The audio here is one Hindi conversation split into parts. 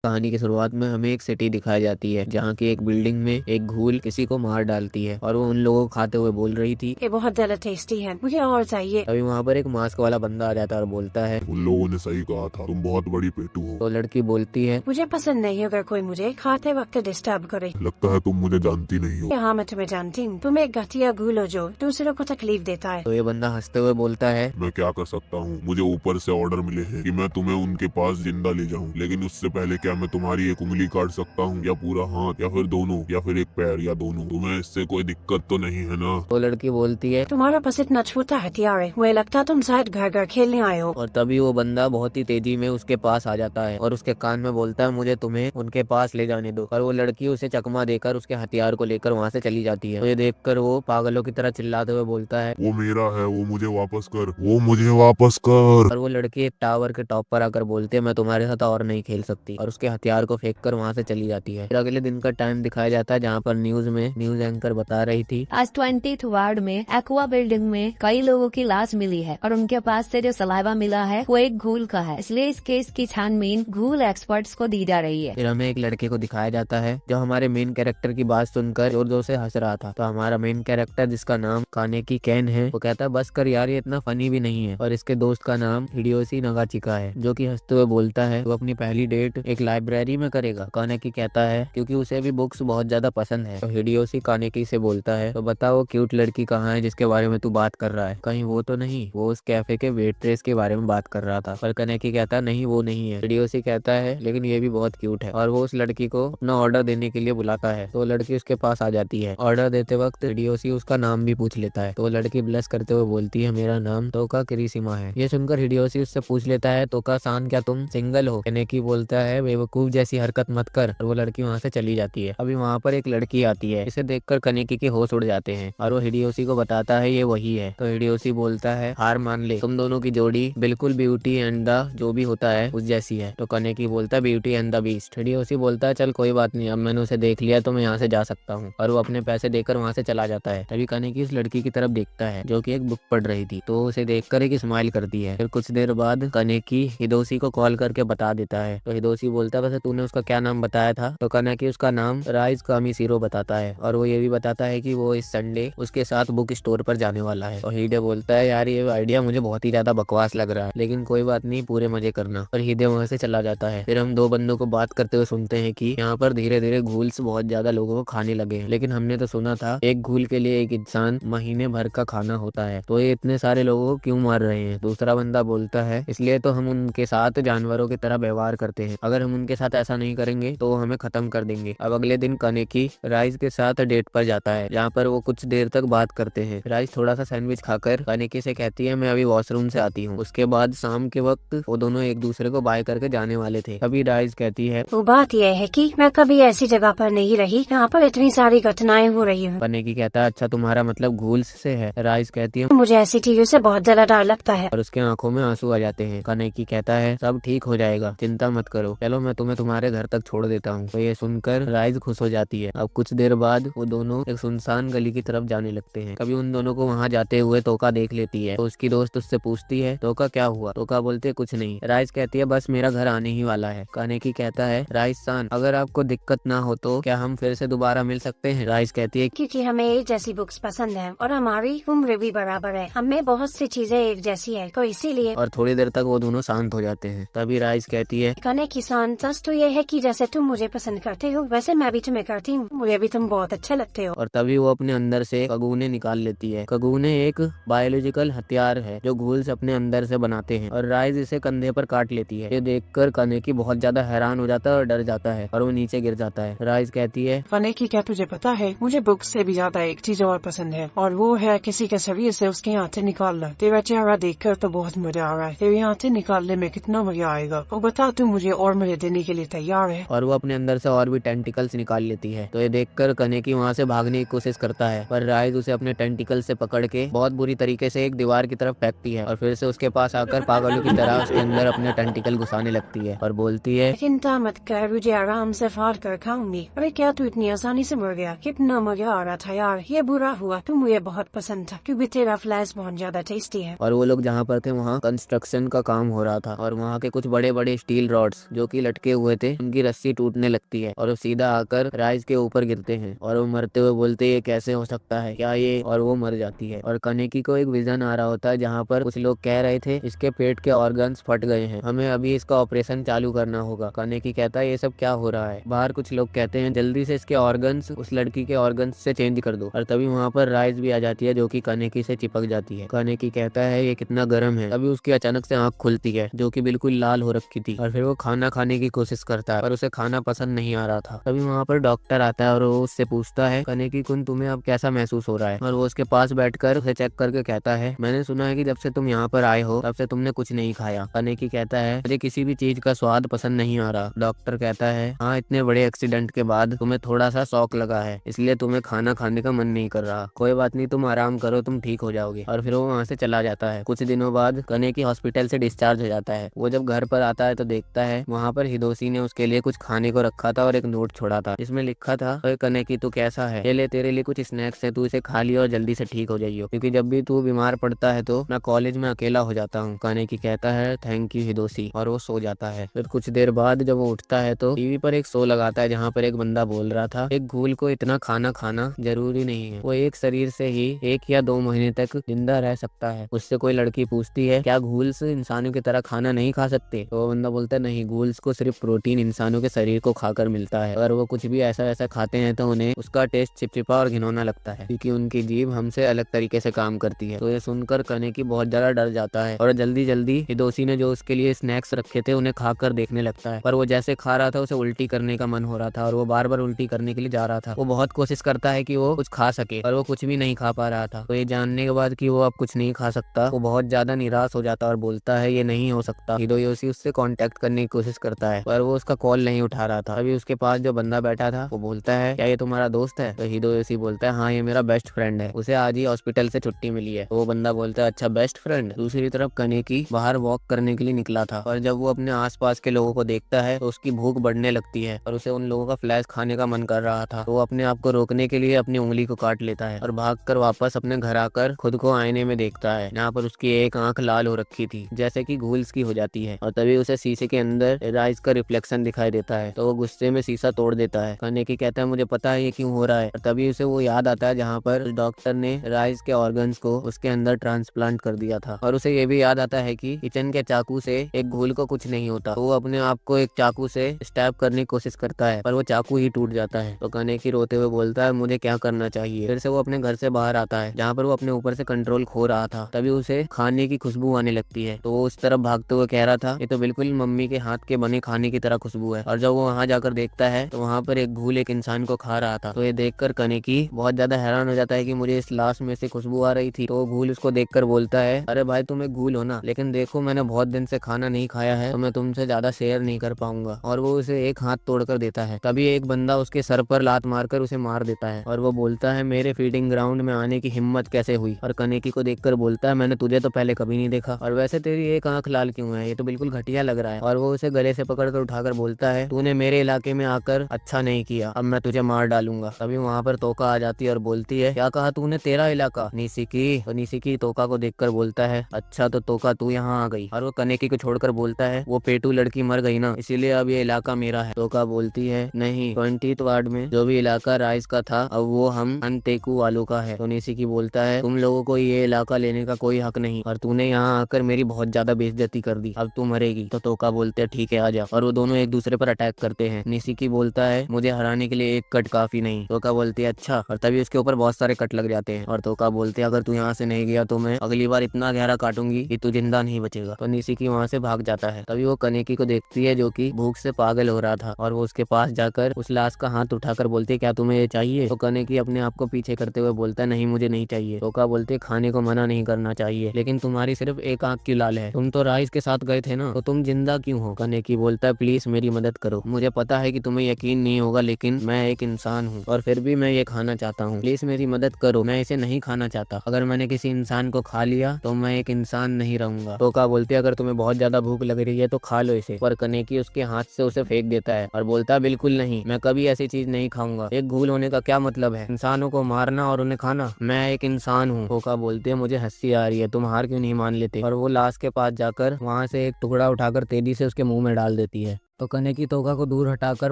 कहानी की शुरुआत में हमें एक सिटी दिखाई जाती है जहाँ की एक बिल्डिंग में एक घूल किसी को मार डालती है और वो उन लोगों को खाते हुए बोल रही थी। ये बहुत ज्यादा टेस्टी है, मुझे और चाहिए। तभी वहाँ पर एक मास्क वाला बंदा आ जाता है और बोलता है, उन लोगों ने सही कहा था, तुम बहुत बड़ी पेटू हो। तो लड़की बोलती है, मुझे पसंद नहीं अगर कोई मुझे खाते वक्त डिस्टर्ब करे। लगता है तुम मुझे जानती नहीं हो। हाँ मैं तुम्हें जानती हूँ, तुम एक घटिया घूल हो जो दूसरों को तकलीफ देता है। तो ये बंदा हंसते हुए बोलता है, मैं क्या कर सकता हूँ, मुझे ऊपर से ऑर्डर मिले हैं कि मैं तुम्हें उनके पास जिंदा ले जाऊँ, लेकिन उससे पहले क्या मैं तुम्हारी एक उंगली काट सकता हूँ, या पूरा हाथ, या फिर दोनों, या फिर एक पैर, या दोनों। तुम्हें इससे कोई दिक्कत तो नहीं है ना? तो लड़की बोलती है, तुम्हारा पास इतना छोटा हथियार है, मुझे लगता तुम शायद घर घर खेलने आए हो। और तभी वो बंदा बहुत ही तेजी में उसके पास आ जाता है और उसके कान में बोलता है, मुझे तुम्हें उनके पास ले जाने दो। और वो लड़की उसे चकमा देकर उसके हथियार को लेकर वहाँ से चली जाती है। तो ये देखकर वो पागलों की तरह चिल्लाते हुए बोलता है, वो मेरा है, वो मुझे वापस कर, वो मुझे वापस कर। और वो लड़की एक टावर के टॉप पर आकर बोलती है, मैं तुम्हारे साथ और नहीं खेल सकती, और उसके हथियार को फेंक कर वहाँ से चली जाती है। फिर अगले दिन का टाइम दिखाया जाता है जहाँ पर न्यूज में न्यूज एंकर बता रही थी, आज 20th वार्ड में एक्वा बिल्डिंग में कई लोगों की लाश मिली है और उनके पास से जो सलाइवा मिला है वो एक घूल का है, इसलिए इस केस की छानबीन घूल एक्सपर्ट्स को दी जा रही है। फिर हमें एक लड़के को दिखाया जाता है जो हमारे मेन कैरेक्टर की बात सुनकर जोर जोर से हंस रहा था। तो हमारा मेन कैरेक्टर जिसका नाम कानेकी कैन है, वो कहता है, बस कर यार, ये इतना फनी भी नहीं है। और इसके दोस्त का नाम हिडेयोशी नागाचिका है जो कि हंसते हुए बोलता है, वो अपनी पहली डेट एक लाइब्रेरी में करेगा। कानेकी कहता है क्योंकि उसे भी बुक्स बहुत ज्यादा पसंद है। तो हिडेयोशी कानेकी से बोलता है, तो बता वो क्यूट लड़की कहाँ है जिसके बारे में तू बात कर रहा है? कहीं वो तो नहीं? वो उस कैफे के वेट्रेस के बारे में बात कर रहा था। पर कानेकी कहता है, नहीं वो नहीं है। हिडेयोशी कहता है, लेकिन ये भी बहुत क्यूट है। और वो उस लड़की को अपना ऑर्डर देने के लिए बुलाता है। तो लड़की उसके पास आ जाती है। ऑर्डर देते वक्त हिडेयोशी उसका नाम भी पूछ लेता है। तो लड़की ब्लश करते हुए बोलती है, मेरा नाम तोका किरीशिमा है। ये सुनकर हिडेयोशी उससे पूछ लेता है, तोका सान, क्या तुम सिंगल हो? कानेकी बोलता है, बेवकूफ जैसी हरकत मत कर। और वो लड़की वहाँ से चली जाती है। अभी वहाँ पर एक लड़की आती है। इसे देखकर कानेकी के होश उड़ जाते हैं और वो हिडेयोशी को बताता है ये वही है। तो हिडेयोशी बोलता है, हार मान ले, तुम दोनों की जोड़ी बिल्कुल ब्यूटी एंड द जो भी होता है उस जैसी है। तो कानेकी बोलता है, ब्यूटी एंड द बीस्ट। हिडेयोशी बोलता है, चल कोई बात नहीं, अब मैंने उसे देख लिया तो मैं यहाँ से जा सकता हूँ। और वो अपने पैसे देकर वहाँ से चला जाता है। तभी कानेकी उस लड़की की तरफ देखता है जो कि एक बुक पढ़ रही थी। तो उसे देखकर एक स्माइल करती है। फिर कुछ देर बाद कानेकी हिडेयोशी को कॉल करके बता देता है। तो हिडेयोशी बोलता है, वैसे तूने उसका क्या नाम बताया था? तो कानेकी उसका नाम राइज कामिशिरो बताता है। और वो ये भी बताता है कि वो इस संडे उसके साथ बुक स्टोर पर जाने वाला है। और हिडे बोलता है, यार ये आइडिया मुझे बहुत ही ज्यादा बकवास लग रहा है, लेकिन कोई बात नहीं, पूरे मजे करना। और हिडे वहाँ से चला जाता है। फिर हम दो बंदों को बात करते हुए सुनते हैं कि यहाँ पर धीरे धीरे घूल्स बहुत ज्यादा लोगों को खाने लगे हैं, लेकिन हमने तो सुना था एक घूल के लिए एक इंसान महीने भर का खाना होता है, तो ये इतने सारे लोगों को क्यों मार रहे हैं? दूसरा बंदा बोलता है, इसलिए तो हम उनके साथ जानवरों की तरह व्यवहार करते हैं, अगर हम उनके साथ ऐसा नहीं करेंगे तो वो हमें खत्म कर देंगे। अब अगले दिन कानेकी राइज के साथ डेट पर जाता है जहाँ पर वो कुछ देर तक बात करते हैं। राइज थोड़ा सा सैंडविच खाकर कानेकी से कहती है, मैं अभी वॉशरूम से आती हूँ। उसके बाद शाम के वक्त वो दोनों एक दूसरे को बाय करके जाने वाले थे। तभी राइज कहती है, वो बात यह है कि मैं कभी ऐसी जगह पर नहीं रही जहाँ पर इतनी सारी घटनाएं हो रही हूँ। कानेकी कहता है, अच्छा तुम्हारा मतलब घूल्स से है? राइज कहती है, मुझे ऐसी चीजों से बहुत ज्यादा डर लगता है। और उसके आंखों में आंसू आ जाते हैं। कानेकी कहता है, सब ठीक हो जाएगा, चिंता मत करो, चलो मैं तुम्हें तुम्हारे घर तक छोड़ देता हूँ। तो ये सुनकर राइज खुश हो जाती है। अब कुछ देर बाद वो दोनों एक सुनसान गली की तरफ जाने लगते हैं। कभी उन दोनों को वहाँ जाते हुए तोका देख लेती है। तो उसकी दोस्त उससे पूछती है, तोका क्या हुआ? तोका बोलते, कुछ नहीं। राइज कहती है, बस मेरा घर आने ही वाला है। कानेकी कहता है, राइज सान, अगर आपको दिक्कत ना हो तो क्या हम फिर से दोबारा मिल सकते हैं? राइज कहती है, क्योंकि हमें एक जैसी बुक्स पसंद है और हमारी उम्र भी बराबर है, हमें बहुत सी चीजें एक जैसी है, तो इसीलिए। और थोड़ी देर तक वो दोनों शांत हो जाते हैं। तभी राइज कहती है, कानेकी सान, सच तो ये है कि जैसे तुम मुझे पसंद करते हो वैसे मैं भी तुम्हें करती हूँ, मुझे भी तुम बहुत अच्छे लगते हो। और तभी वो अपने अंदर से कगुने निकाल लेती है। कगुने एक बायोलॉजिकल हथियार है जो घूल्स अपने अंदर से बनाते हैं, और राइज इसे कंधे पर काट लेती है। ये देखकर कानेकी बहुत ज्यादा हैरान हो जाता है और डर जाता है और वो नीचे गिर जाता है। राइज कहती है, कानेकी, क्या तुझे पता है मुझे बुक्स से भी ज्यादा एक चीज और पसंद है, और वो है किसी के शरीर से उसकी आंतें निकालना। तेरा चेहरा देखकर तो बहुत मजा आ रहा है, तेरी आंतें निकालने में कितना मजा आएगा। और बता, तू मुझे और मजे देने के लिए तैयार है? और वो अपने अंदर से और भी टेंटिकल्स निकाल लेती है। तो ये देखकर कानेकी वहाँ से भागने की कोशिश करता है, पर राइज उसे अपने टेंटिकल से पकड़ के बहुत बुरी तरीके से एक दीवार की तरफ फेंकती है और फिर से उसके पास आकर पागलों की तरह उसके अंदर अपने टेंटिकल घुसाने लगती है और बोलती है, चिंता मत कर, मुझे आराम से फाड़ कर खाऊंगी। अरे क्या तू इतनी आसानी से मर गया? कितना मजा आ रहा था यार, ये बुरा हुआ, तू मुझे बहुत पसंद था क्योंकि तेरा फ्लैश बहुत ज्यादा टेस्टी है। और वो लोग जहाँ पर थे वहाँ कंस्ट्रक्शन का काम हो रहा था और वहाँ के कुछ बड़े बड़े स्टील रॉड्स जो कि लटके हुए थे उनकी रस्सी टूटने लगती है और वो सीधा आकर राइस के ऊपर गिरते हैं और वो मरते हुए बोलते ये कैसे हो सकता है, क्या ये, और वो मर जाती है। और कानेकी को एक विजन आ रहा होता है जहाँ पर कुछ लोग कह रहे थे इसके पेट के ऑर्गन्स फट गए हैं, हमें अभी इसका ऑपरेशन चालू करना होगा। कानेकी कहता है ये सब क्या हो रहा है। बाहर कुछ लोग कहते हैं जल्दी से इसके ऑर्गन्स उस लड़की के ऑर्गन्स से चेंज कर दो। और तभी वहाँ पर राइस भी आ जाती है जो कि कानेकी से चिपक जाती है। कानेकी कहता है ये कितना गर्म है। तभी उसकी अचानक से आंख खुलती है जो कि बिल्कुल लाल हो रखी थी और फिर वो खाना खाने की कोशिश करता है पर उसे खाना पसंद नहीं आ रहा था। तभी वहाँ पर डॉक्टर आता है और वो उससे पूछता है कानेकी कुन तुम्हें अब कैसा महसूस हो रहा है। और वो उसके पास बैठकर उसे चेक करके कहता है मैंने सुना है कि जब से तुम यहाँ पर आए हो तब से तुमने कुछ नहीं खाया। कानेकी कहता है मुझे किसी भी चीज का स्वाद पसंद नहीं आ रहा। डॉक्टर कहता है हाँ इतने बड़े एक्सीडेंट के बाद तुम्हें थोड़ा सा शौक लगा है इसलिए तुम्हें खाना खाने का मन नहीं कर रहा। कोई बात नहीं, तुम आराम करो, तुम ठीक हो जाओगे। और फिर वो वहाँ से चला जाता है। कुछ दिनों बाद कानेकी हॉस्पिटल से डिस्चार्ज हो जाता है। वो जब घर पर आता है तो देखता है वहाँ पर हिदोशी ने उसके लिए कुछ खाने को रखा था और एक नोट छोड़ा था जिसमें लिखा था कानेकी तू कैसा है, ये ले तेरे लिए कुछ स्नैक्स है, तू इसे खा लियो और जल्दी से ठीक हो जाइयो क्योंकि जब भी तू बीमार पड़ता है तो मैं कॉलेज में अकेला हो जाता हूँ। कानेकी कहता है थैंक यू हिदोशी और वो सो जाता है। फिर कुछ देर बाद जब वो उठता है तो टीवी पर एक शो लगाता है जहाँ पर एक बंदा बोल रहा था एक घूल को इतना खाना खाना जरूरी नहीं है, वो एक शरीर से ही 1 या 2 महीने तक जिंदा रह सकता है। उससे कोई लड़की पूछती है क्या घूल्स इंसानों की तरह खाना नहीं खा सकते, तो वो बंदा बोलता है नहीं, घूल्स को सिर्फ प्रोटीन इंसानों के शरीर को खाकर मिलता है। अगर वो कुछ भी ऐसा खाते हैं तो उन्हें उसका टेस्ट चिपचिपा और घिनौना लगता है क्योंकि उनकी जीभ हमसे अलग तरीके से काम करती है। तो ये सुनकर कानेकी बहुत ज्यादा डर जाता है और जल्दी जल्दी हिदोशी ने जो उसके लिए स्नैक्स रखे थे उन्हें खाकर देखने लगता है। पर वो जैसे खा रहा था उसे उल्टी करने का मन हो रहा था और वो बार बार उल्टी करने के लिए जा रहा था। वो बहुत कोशिश करता है कि वो कुछ खा सके पर वो कुछ भी नहीं खा पा रहा था। तो ये जानने के बाद कि वो अब कुछ नहीं खा सकता वो बहुत ज्यादा निराश हो जाता और बोलता है ये नहीं हो सकता। हिदोयोशी उससे कांटेक्ट करने की कोशिश करता है पर वो उसका कॉल नहीं उठा रहा था। अभी उसके पास जो बंदा बैठा था वो बोलता है क्या ये तुम्हारा दोस्त है, तो हिदोयोशी बोलता है हाँ ये मेरा बेस्ट फ्रेंड है, उसे आज ही हॉस्पिटल से छुट्टी मिली है। तो वो बंदा बोलता है अच्छा बेस्ट फ्रेंड। दूसरी तरफ कानेकी बाहर वॉक करने के लिए निकला था और जब वो अपने आसपास के लोगों को देखता है तो उसकी भूख बढ़ने लगती है और उसे उन लोगों का फ्लैश खाने का मन कर रहा था। तो वो अपने आप को रोकने के लिए अपनी उंगली को काट लेता है और भागकर वापस अपने घर आकर खुद को आईने में देखता है जहाँ पर उसकी एक आंख लाल हो रखी थी जैसे कि घूल्स की हो जाती है। और तभी उसे शीशे के अंदर राइस का रिफ्लेक्शन दिखाई देता है तो वो गुस्से में शीशा तोड़ देता है। कानेकी कहता है मुझे पता है ये क्यों हो रहा है। और तभी उसे वो याद आता है जहाँ पर डॉक्टर ने राइस के ऑर्गन्स को उसके अंदर ट्रांसप्लांट कर दिया था। और उसे ये भी याद आता है कि किचन के चाकू से एक घूल को कुछ नहीं होता। तो वो अपने आप को एक चाकू से स्टैब करने की कोशिश करता है पर वो चाकू ही टूट जाता है। तो कानेकी रोते हुए बोलता है मुझे क्या करना चाहिए। फिर से वो अपने घर से बाहर आता है जहाँ पर वो अपने ऊपर से कंट्रोल खो रहा था। तभी उसे खाने की खुशबू आने लगती है तो वो उस तरफ भागते हुए कह रहा था ये तो बिल्कुल मम्मी के हाथ के बने खाने की तरह खुशबू है। और जब वो वहाँ जाकर देखता है तो वहाँ पर एक घूल एक इंसान को खा रहा था। तो ये देखकर कानेकी बहुत ज्यादा हैरान हो जाता है कि मुझे इस लाश में से खुशबू आ रही थी। तो वो घूल उसको देखकर बोलता है अरे भाई तुम एक घूल हो ना, लेकिन देखो मैंने बहुत दिन से खाना नहीं खाया है तो मैं तुमसे ज्यादा शेयर नहीं कर पाऊंगा। और वो उसे एक हाथ तोड़कर देता है। तभी एक बंदा उसके सर पर लात मारकर उसे मार देता है और वो बोलता है मेरे फीडिंग ग्राउंड में आने की हिम्मत कैसे हुई। और कानेकी को देखकर बोलता है मैंने तुझे तो पहले कभी नहीं देखा और वैसे तेरी एक आंख लाल क्यों है, ये तो बिल्कुल घटिया लग रहा है। और वो उसे गले से पकड़कर उठाकर बोलता है तूने मेरे इलाके में आकर अच्छा नहीं किया, अब मैं तुझे मार डालूंगा। तभी वहाँ पर तोका आ जाती है और बोलती है क्या कहा तूने, तेरा इलाका? निशिकी। तो निशिकी तोका को देखकर बोलता है अच्छा तो तोका तू यहाँ आ गई। और वो कानेकी को छोड़कर बोलता है वो पेटू लड़की मर गई ना इसीलिए अब ये इलाका मेरा है। तोका बोलती है नहीं, 20th वार्ड में जो भी इलाका राइस का था अब वो हम अनतेकू वालों का है। तो निशिकी बोलता है तुम लोगों को ये इलाका लेने का कोई हक नहीं और तूने यहाँ आकर मेरी बहुत ज्यादा बेइज्जती कर दी, अब तू मरेगी। तो तोका बोलते हैं ठीक है आजा। और वो दोनों एक दूसरे पर अटैक करते हैं। निशिकी बोलता है मुझे हराने के लिए एक कट काफी नहीं। तोका बोलती है अच्छा। और तभी उसके ऊपर बहुत सारे कट लग जाते हैं और तोका बोलते हैं अगर तू यहाँ से नहीं गया तो मैं अगली बार इतना गहरा काटूंगी कि तू जिंदा नहीं बचेगा। तो निशिकी वहाँ से भाग जाता है। तभी वो कानेकी को देखती है जो कि भूख से पागल हो रहा था और वो उसके पास जाकर उस लाश का हाथ उठाकर बोलती है क्या तुम्हें ये चाहिए। तो कानेकी अपने आप को पीछे करते हुए बोलता है नहीं मुझे नहीं चाहिए। तोका बोलते खाने को मना नहीं करना चाहिए लेकिन तुम्हारी सिर्फ एक आंख क्यों लाल है, तुम तो राइस के साथ गए थे ना, तो तुम जिंदा क्यों हो। कानेकी बोलता है प्लीज मेरी मदद करो, मुझे पता है कि तुम्हें यकीन नहीं होगा लेकिन मैं एक इंसान हूँ और फिर भी मैं ये खाना चाहता हूँ, प्लीज मेरी मदद करो, मैं इसे नहीं खाना चाहता। अगर मैंने किसी इंसान को खा लिया तो मैं एक इंसान नहीं रहूंगा। तोका बोलती है अगर तुम्हें बहुत ज्यादा भूख लग रही है तो खा लो इसे। पर कानेकी उसके हाथ से उसे फेंक देता है और बोलता है बिल्कुल नहीं, मैं कभी ऐसी चीज नहीं खाऊंगा। एक घूल होने का क्या मतलब है, इंसानों को मारना और उन्हें खाना, मैं एक इंसान हूँ। तोका बोलते है मुझे हंसी आ रही है, तुम हार क्यों नहीं मान लेते। और वो लाश के पास जाकर वहाँ से एक टुकड़ा उठाकर तेजी से उसके मुंह में डाल देती है। तो कनेकी तोका को दूर हटाकर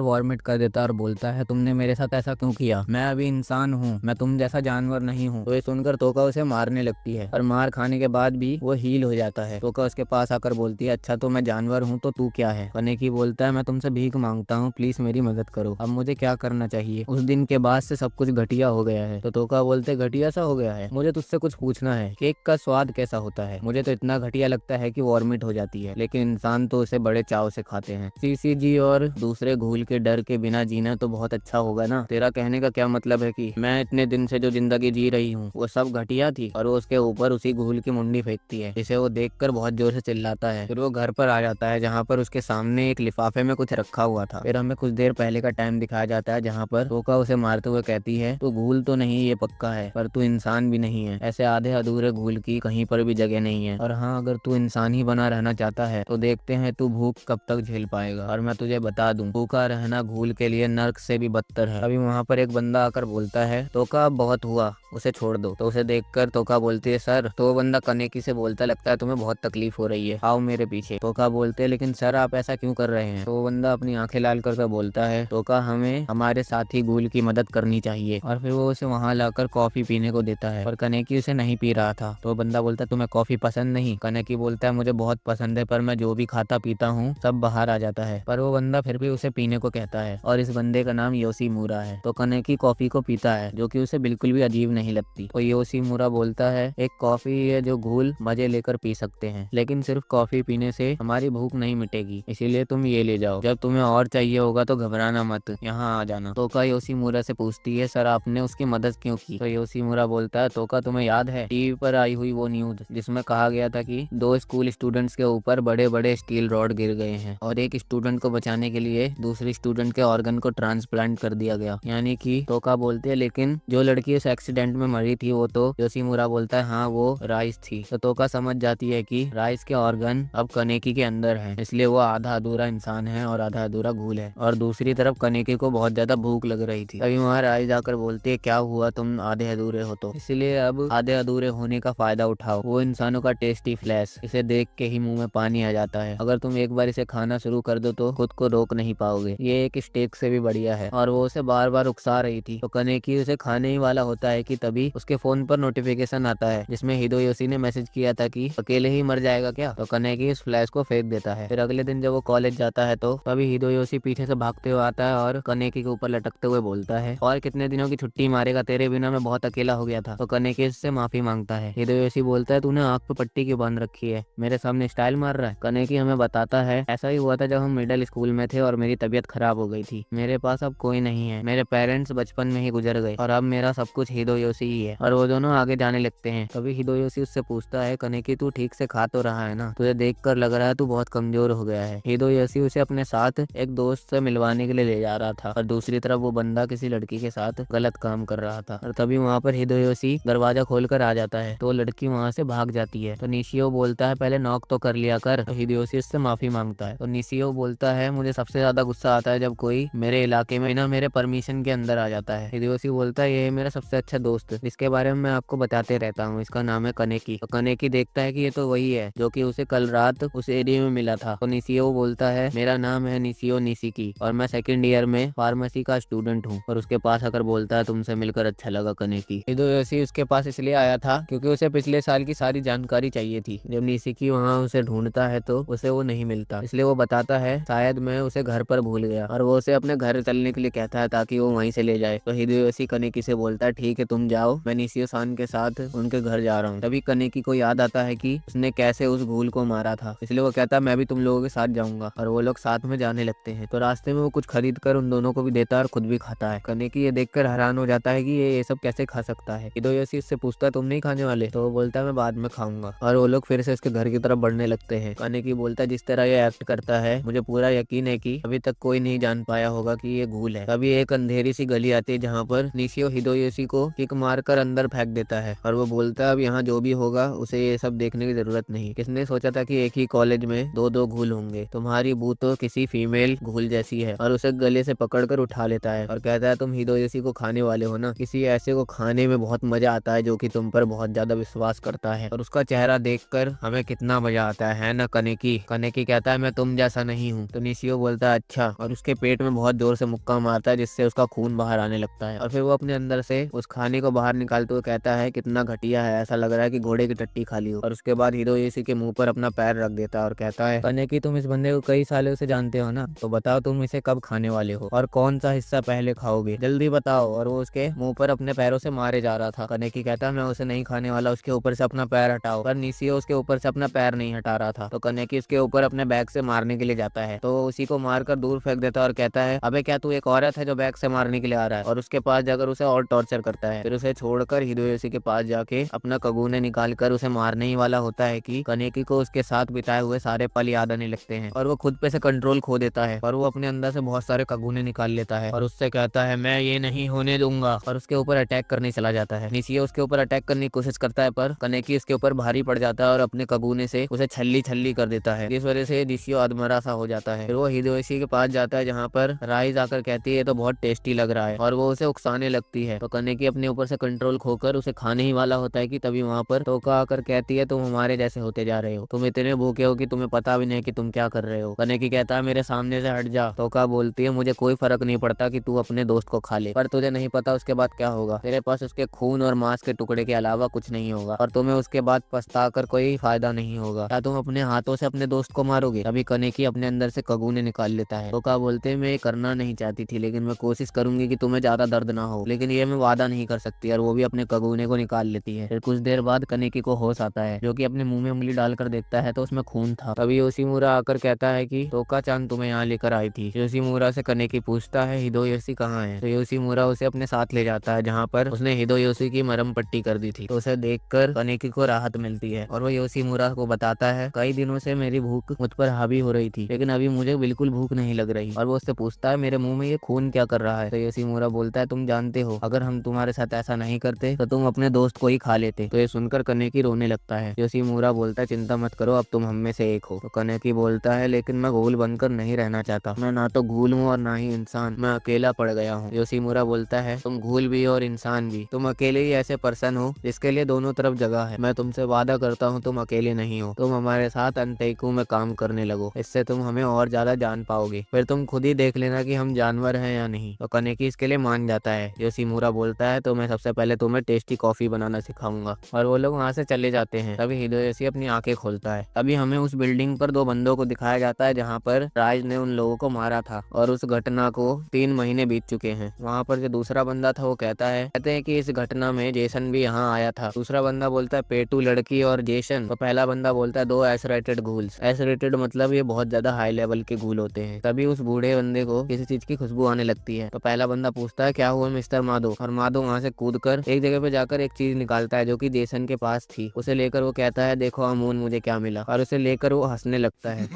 वॉर्मिट कर देता और बोलता है तुमने मेरे साथ ऐसा क्यों किया, मैं अभी इंसान हूँ, मैं तुम जैसा जानवर नहीं हूँ। तो ये सुनकर तोका उसे मारने लगती है और मार खाने के बाद भी वो हील हो जाता है। तोका उसके पास आकर बोलती है अच्छा तो मैं जानवर हूँ तो तू क्या है। कनेकी बोलता है मैं तुमसे भीख मांगता हूँ, प्लीज मेरी मदद करो, अब मुझे क्या करना चाहिए। उस दिन के बाद से सब कुछ घटिया हो गया है। तो तोका बोलते घटिया सा हो गया है, मुझे तुझसे कुछ पूछना है, केक का स्वाद कैसा होता है। मुझे तो इतना घटिया लगता है कि वॉर्मिट हो जाती है, लेकिन इंसान तो उसे बड़े चाव से खाते हैं। सीसीजी और दूसरे घूल के डर के बिना जीना तो बहुत अच्छा होगा ना। तेरा कहने का क्या मतलब है कि मैं इतने दिन से जो जिंदगी जी रही हूँ वो सब घटिया थी। और वो उसके ऊपर उसी घूल की मुंडी फेंकती है, जिसे वो देखकर बहुत जोर से चिल्लाता है। फिर वो घर पर आ जाता है जहाँ पर उसके सामने एक लिफाफे में कुछ रखा हुआ था। फिर हमें कुछ देर पहले का टाइम दिखाया जाता है जहाँ पर तोका उसे मारते हुए कहती है तू घूल तो नहीं ये पक्का है, पर तू इंसान भी नहीं है, ऐसे आधे अधूरे घूल की कहीं पर भी जगह नहीं है। और हाँ अगर तू इंसान ही बना रहना चाहता है तो देखते हैं तू भूख कब तक झेल पाएगा। और मैं तुझे बता दूं भूखा रहना घूल के लिए नर्क से भी बदतर है। अभी वहाँ पर एक बंदा आकर बोलता है तोका अब बहुत हुआ, उसे छोड़ दो। तो उसे देखकर तोका बोलती है सर। तो वो बंदा कनेकी से बोलता लगता है तुम्हें बहुत तकलीफ हो रही है, आओ मेरे पीछे। तोका बोलते हैं लेकिन सर आप ऐसा क्यों कर रहे हैं। तो वो बंदा अपनी आंखें लाल करके बोलता है तोका हमें हमारे साथी घूल की मदद करनी चाहिए। और फिर वो उसे वहाँ लाकर कॉफी पीने को देता है, और कनेकी उसे नहीं पी रहा था। तो बंदा बोलता है तुम्हें कॉफी पसंद नहीं। कनेकी बोलता है मुझे बहुत पसंद है, पर मैं जो भी खाता पीता हूँ सब बाहर आ जाता है। पर वो बंदा फिर भी उसे पीने को कहता है, और इस बंदे का नाम योशीमुरा है। तो कनेकी कॉफी को पीता है जो कि उसे बिल्कुल भी अजीब नहीं लगती। तो योशीमुरा बोलता है एक कॉफी है जो घूल मजे लेकर पी सकते हैं, लेकिन सिर्फ कॉफी पीने से हमारी भूख नहीं मिटेगी, इसीलिए तुम ये ले जाओ, जब तुम्हें और चाहिए होगा तो घबराना मत, यहाँ आ जाना। तोका योशीमुरा से पूछती है सर आपने उसकी मदद क्यों की। तो योशीमुरा बोलता है तोका तुम्हें याद है टीवी पर आई हुई वो न्यूज जिसमें कहा गया था कि 2 स्कूल स्टूडेंट्स के ऊपर बड़े बड़े स्टील रॉड गिर गए हैं और एक स्टूडेंट को बचाने के लिए दूसरे स्टूडेंट के ऑर्गन को ट्रांसप्लांट कर दिया गया। यानी कि तोका बोलते हैं लेकिन जो लड़की उस एक्सीडेंट में मरी थी वो तो योशीमुरा बोलता है हाँ वो राइस थी। तो तोका समझ जाती है कि राइस के ऑर्गन अब कनेकी के अंदर हैं, इसलिए वो आधा अधूरा इंसान है और आधा अधूरा घूल है। और दूसरी तरफ कनेकी को बहुत ज्यादा भूख लग रही थी। अभी वहाँ राइस आकर बोलती है क्या हुआ तुम आधे अधूरे हो, तो इसलिए अब आधे अधूरे होने का फायदा उठाओ। वो इंसानों का टेस्टी फ्लैश, इसे देख के ही मुंह में पानी आ जाता है। अगर तुम एक बार इसे खाना शुरू कर दो तो खुद को रोक नहीं पाओगे, ये एक स्टेक से भी बढ़िया है। और वो उसे बार बार उकसा रही थी। तो कनेकी उसे खाने ही वाला होता है कि तभी उसके फोन पर नोटिफिकेशन आता है जिसमें हिदोयोशी ने मैसेज किया था कि अकेले ही मर जाएगा क्या। तो कनेकी इस फ्लैश को फेंक देता है। फिर अगले दिन जब वो कॉलेज जाता है तो तभी हिदोयोशी पीछे से भागते हुए आता है और कनेकी के ऊपर लटकते हुए बोलता है और कितने दिनों की छुट्टी मारेगा, तेरे बिना मैं बहुत अकेला हो गया था। तो कनेकी इससे माफी मांगता है। हिदोयोशी बोलता है तूने आंख पे पट्टी क्यों बांध रखी है, मेरे सामने स्टाइल मार रहा है। कनेकी हमें बताता है ऐसा ही हुआ था जब हम मिडिल स्कूल में थे और मेरी तबीयत खराब हो गई थी, मेरे पास अब कोई नहीं है, मेरे पेरेंट्स बचपन में ही गुजर गए और अब मेरा सब कुछ हिदोयोशी ही है। और वो दोनों आगे जाने लगते हैं। तभी हिदोयोशी उससे पूछता है कनेकी तू ठीक से खा तो रहा है ना, तुझे देखकर लग रहा है तू बहुत कमजोर हो गया है। हिदोयोशी उसे अपने साथ एक दोस्त से मिलवाने के लिए ले जा रहा था और दूसरी तरफ वो बंदा किसी लड़की के साथ गलत काम कर रहा था। और तभी वहाँ पर हिदोयोशी दरवाजा खोलकर आ जाता है तो लड़की वहाँ से भाग जाती है। तो निशियो बोलता है पहले नॉक तो कर लिया कर। तो हिदोयोशी उससे माफी मांगता है। तो निशियो बोलता है मुझे सबसे ज्यादा गुस्सा आता है जब कोई मेरे इलाके में बिना मेरे परमिशन के अंदर आ जाता है। हिदोयोशी बोलता है ये मेरा सबसे अच्छा दोस्त जिसके बारे में मैं आपको बताते रहता हूँ, इसका नाम है कनेकी। तो कनेकी देखता है कि ये तो वही है जो कि उसे कल रात उस एरिया में मिला था। तो निशियो बोलता है मेरा नाम है निशियो निशिकी और मैं सेकंड ईयर में फार्मेसी का स्टूडेंट हूँ। और उसके पास आकर बोलता है तुमसे मिलकर अच्छा लगा कनेकी। हिदोयोशी उसके पास इसलिए आया था क्योंकि उसे पिछले साल की सारी जानकारी चाहिए थी। जब निशिकी वहाँ उसे ढूंढता है तो उसे वो नहीं मिलता, इसलिए वो बताता है शायद मैं उसे घर पर भूल गया और वो उसे अपने घर चलने के लिए कहता है ताकि वो वहीं से ले जाए। तो हिदोयोशी कनेकी से बोलता है ठीक है तुम जाओ, मैं निशियो सान के साथ उनके घर जा रहा हूँ। तभी कनेकी को याद आता है कि उसने कैसे उस घूल को मारा था, इसलिए वो कहता है मैं भी तुम लोगों के साथ जाऊंगा। और वो लोग साथ में जाने लगते हैं। तो रास्ते में वो कुछ खरीद कर उन दोनों को भी देता है और खुद भी खाता है। कनेकी ये देखकर हैरान हो जाता है कि ये सब कैसे खा सकता है। हिदोयोशी उससे पूछता है तुम नहीं खाने वाले, तो वो बोलता है मैं बाद में खाऊंगा। और वो लोग फिर से उसके घर की तरफ बढ़ने लगते हैं। कनेकी बोलता है जिस तरह ये एक्ट करता है मुझे पूरा यकीन है कि अभी तक कोई नहीं जान पाया होगा कि ये घूल है। तभी एक अंधेरी सी गली आती है जहाँ पर निशियो हिदोयोशी को किक मारकर अंदर फेंक देता है और वो बोलता है अब यहाँ जो भी होगा उसे ये सब देखने की जरूरत नहीं। किसने सोचा था कि एक ही कॉलेज में दो दो घूल होंगे। तुम्हारी बू तो किसी फीमेल घूल जैसी है। और उसे गले से पकड़कर उठा लेता है और कहता है तुम हिदोयोशी को खाने वाले हो ना। किसी ऐसे को खाने में बहुत मजा आता है जो कि तुम पर बहुत ज्यादा विश्वास करता है। और उसका चेहरा देखकर हमें कितना मजा आता है ना कनेकी। कनेकी कहता है मैं तुम जैसा नहीं हूँ। तो निशियो बोलता है अच्छा, और उसके पेट में बहुत जोर से मुक्का मारता है जिससे उसका खून बाहर आने लगता है। और फिर वो अपने अंदर से उस खाने को बाहर निकालते हुए कहता है कितना घटिया है, ऐसा लग रहा है कि घोड़े की टट्टी खा ली हो। और उसके बाद हिदोयोशी के मुंह पर अपना पैर रख देता है और कहता है कनेकी तुम इस बंदे को कई सालों से जानते हो ना, तो बताओ तुम इसे कब खाने वाले हो और कौन सा हिस्सा पहले खाओगे, जल्दी बताओ। और वो उसके मुंह पर अपने पैरों से मारे जा रहा था। कनेकी कहता है मैं उसे नहीं खाने वाला, उसके ऊपर से अपना पैर हटाओ। पर निशियो उसके ऊपर से अपना पैर नहीं हटा रहा था। तो कनेकी उसके ऊपर अपने बैग से मारने के लिए जाता है तो उसी को मारकर दूर फेंक देता है और कहता है अबे क्या तू एक औरत है जो बैग से मारने के लिए आ रहा है। और उसके पास जाकर उसे और टॉर्चर करता है। फिर उसे छोड़कर हिदोयोशी के पास जाके अपना कगुने निकालकर उसे मारने ही वाला होता है कि कनेकी को उसके साथ बिताए हुए सारे पल याद आने लगते हैं और वो खुद पे से कंट्रोल खो देता है। और वो अपने अंदर से बहुत सारे कगुने निकाल लेता है और उससे कहता है मैं ये नहीं होने दूंगा और उसके ऊपर अटैक करने चला जाता है। निशियो उसके ऊपर अटैक करने की कोशिश करता है पर कनेकी उसके ऊपर भारी पड़ जाता है और अपने कगुने से उसे छल्ली छल्ली कर देता है। इस वजह से निशियो अधमरा सा हो जाता है। फिर वो हिदोयोशी के पास जाता है जहाँ पर राइज आकर कहती है तो बहुत टेस्टी लग रहा है और वो उसे उकसाने लगती है। तो कनेकी अपने ऊपर से कंट्रोल खोकर उसे खाने ही वाला होता है कि तभी वहाँ पर तोका आकर कहती है तुम हमारे जैसे होते जा रहे हो, तुम इतने भूखे हो कि तुम्हें पता भी नहीं कि तुम क्या कर रहे हो। कनेकी कहता है मेरे सामने से हट जा। तोका बोलती है मुझे कोई फर्क नहीं पड़ता कि तू अपने दोस्त को खा ले, पर तुझे नहीं पता उसके बाद क्या होगा। तेरे पास उसके खून और मांस के टुकड़े के अलावा कुछ नहीं होगा और तुम्हें उसके बाद पछता कर कोई फायदा नहीं होगा। क्या तुम अपने हाथों से अपने दोस्त को मारोगे? तभी कनेकी अपने अंदर से कगुने निकाल लेता है। तोका बोलते मैं ये करना नहीं चाहती थी लेकिन मैं कोशिश करूंगी कि तुम्हें ज्यादा दर्द ना हो, लेकिन ये मैं वादा नहीं कर सकती। और वो भी अपने कगुने को निकाल लेती है। फिर कुछ देर बाद कनेकी को होश आता है जो कि अपने मुंह में उंगली डालकर देखता है तो उसमें खून था। तभी योशीमुरा आकर कहता है कि तोका चान तुम्हें यहाँ लेकर आई थी। योशीमुरा से कनेकी पूछता है हिदोयोशी कहाँ है। तो योशीमुरा उसे अपने साथ ले जाता है जहाँ पर उसने हिदोयोशी की मरहम पट्टी कर दी थी। तो उसे देखकर कनेकी को राहत मिलती है और वो योशीमुरा को बताता है कई दिनों से मेरी भूख मुझ पर हावी हो रही थी लेकिन अभी मुझे बिल्कुल भूख नहीं लग रही। और वो उससे पूछता है मेरे मुंह में ये खून क्या कर रहा है। तो योशीमुरा बोलता है तुम जानते हो अगर हम तुम्हारे साथ ऐसा नहीं करते तो तुम अपने दोस्त को ही खा लेते। तो ये सुनकर कनेकी रोने लगता है। योशीमुरा बोलता है चिंता मत करो अब तुम हम में से एक हो। तो कनेकी बोलता है लेकिन मैं घूल बनकर नहीं रहना चाहता, मैं ना तो घूल हूँ और ना ही इंसान, मैं अकेला पड़ गया हूँ। योशीमुरा बोलता है तुम घूल भी और इंसान भी, तुम अकेले ही ऐसे पर्सन हो जिसके लिए दोनों तरफ जगह है। मैं तुमसे वादा करता हूँ तुम अकेले नहीं हो, तुम हमारे साथ अंतेकु में काम करने लगो, इससे तुम हमें और ज्यादा जान पाओगे, फिर तुम खुद ही देख लेना कि हम जानवर हैं या नहीं। तो कनेकी इसके लिए मान जाता है। योशीमुरा बोलता है तो मैं सबसे पहले तुम्हें टेस्टी कॉफी बनाना सिखाऊंगा। और वो लोग वहाँ से चले जाते हैं। तभी हिदोयोशी अपनी आंखें खोलता है। अभी हमें उस बिल्डिंग पर दो बंदों को दिखाया जाता है जहाँ पर राज ने उन लोगों को मारा था और उस घटना को 3 महीने बीत चुके हैं। वहाँ पर जो दूसरा बंदा था वो कहते हैं कि इस घटना में जेसन भी यहाँ आया था। दूसरा बंदा बोलता है पेटू लड़की और जेसन। तो पहला बंदा बोलता है 2 एसरेटेड घूल्स। एसरेटेड मतलब ये बहुत ज्यादा हाई लेवल के घूल होते हैं। तभी उस बूढ़े बंदे को किसी चीज की खुशबू आने लगती है। तो पहला बंदा पूछता है क्या हुआ मिस्टर माधो। और माधो वहाँ से कूदकर एक जगह पे जाकर एक चीज निकालता है जो कि जेसन के पास थी। उसे लेकर वो कहता है देखो अमून मुझे क्या मिला, और उसे लेकर वो हंसने लगता है।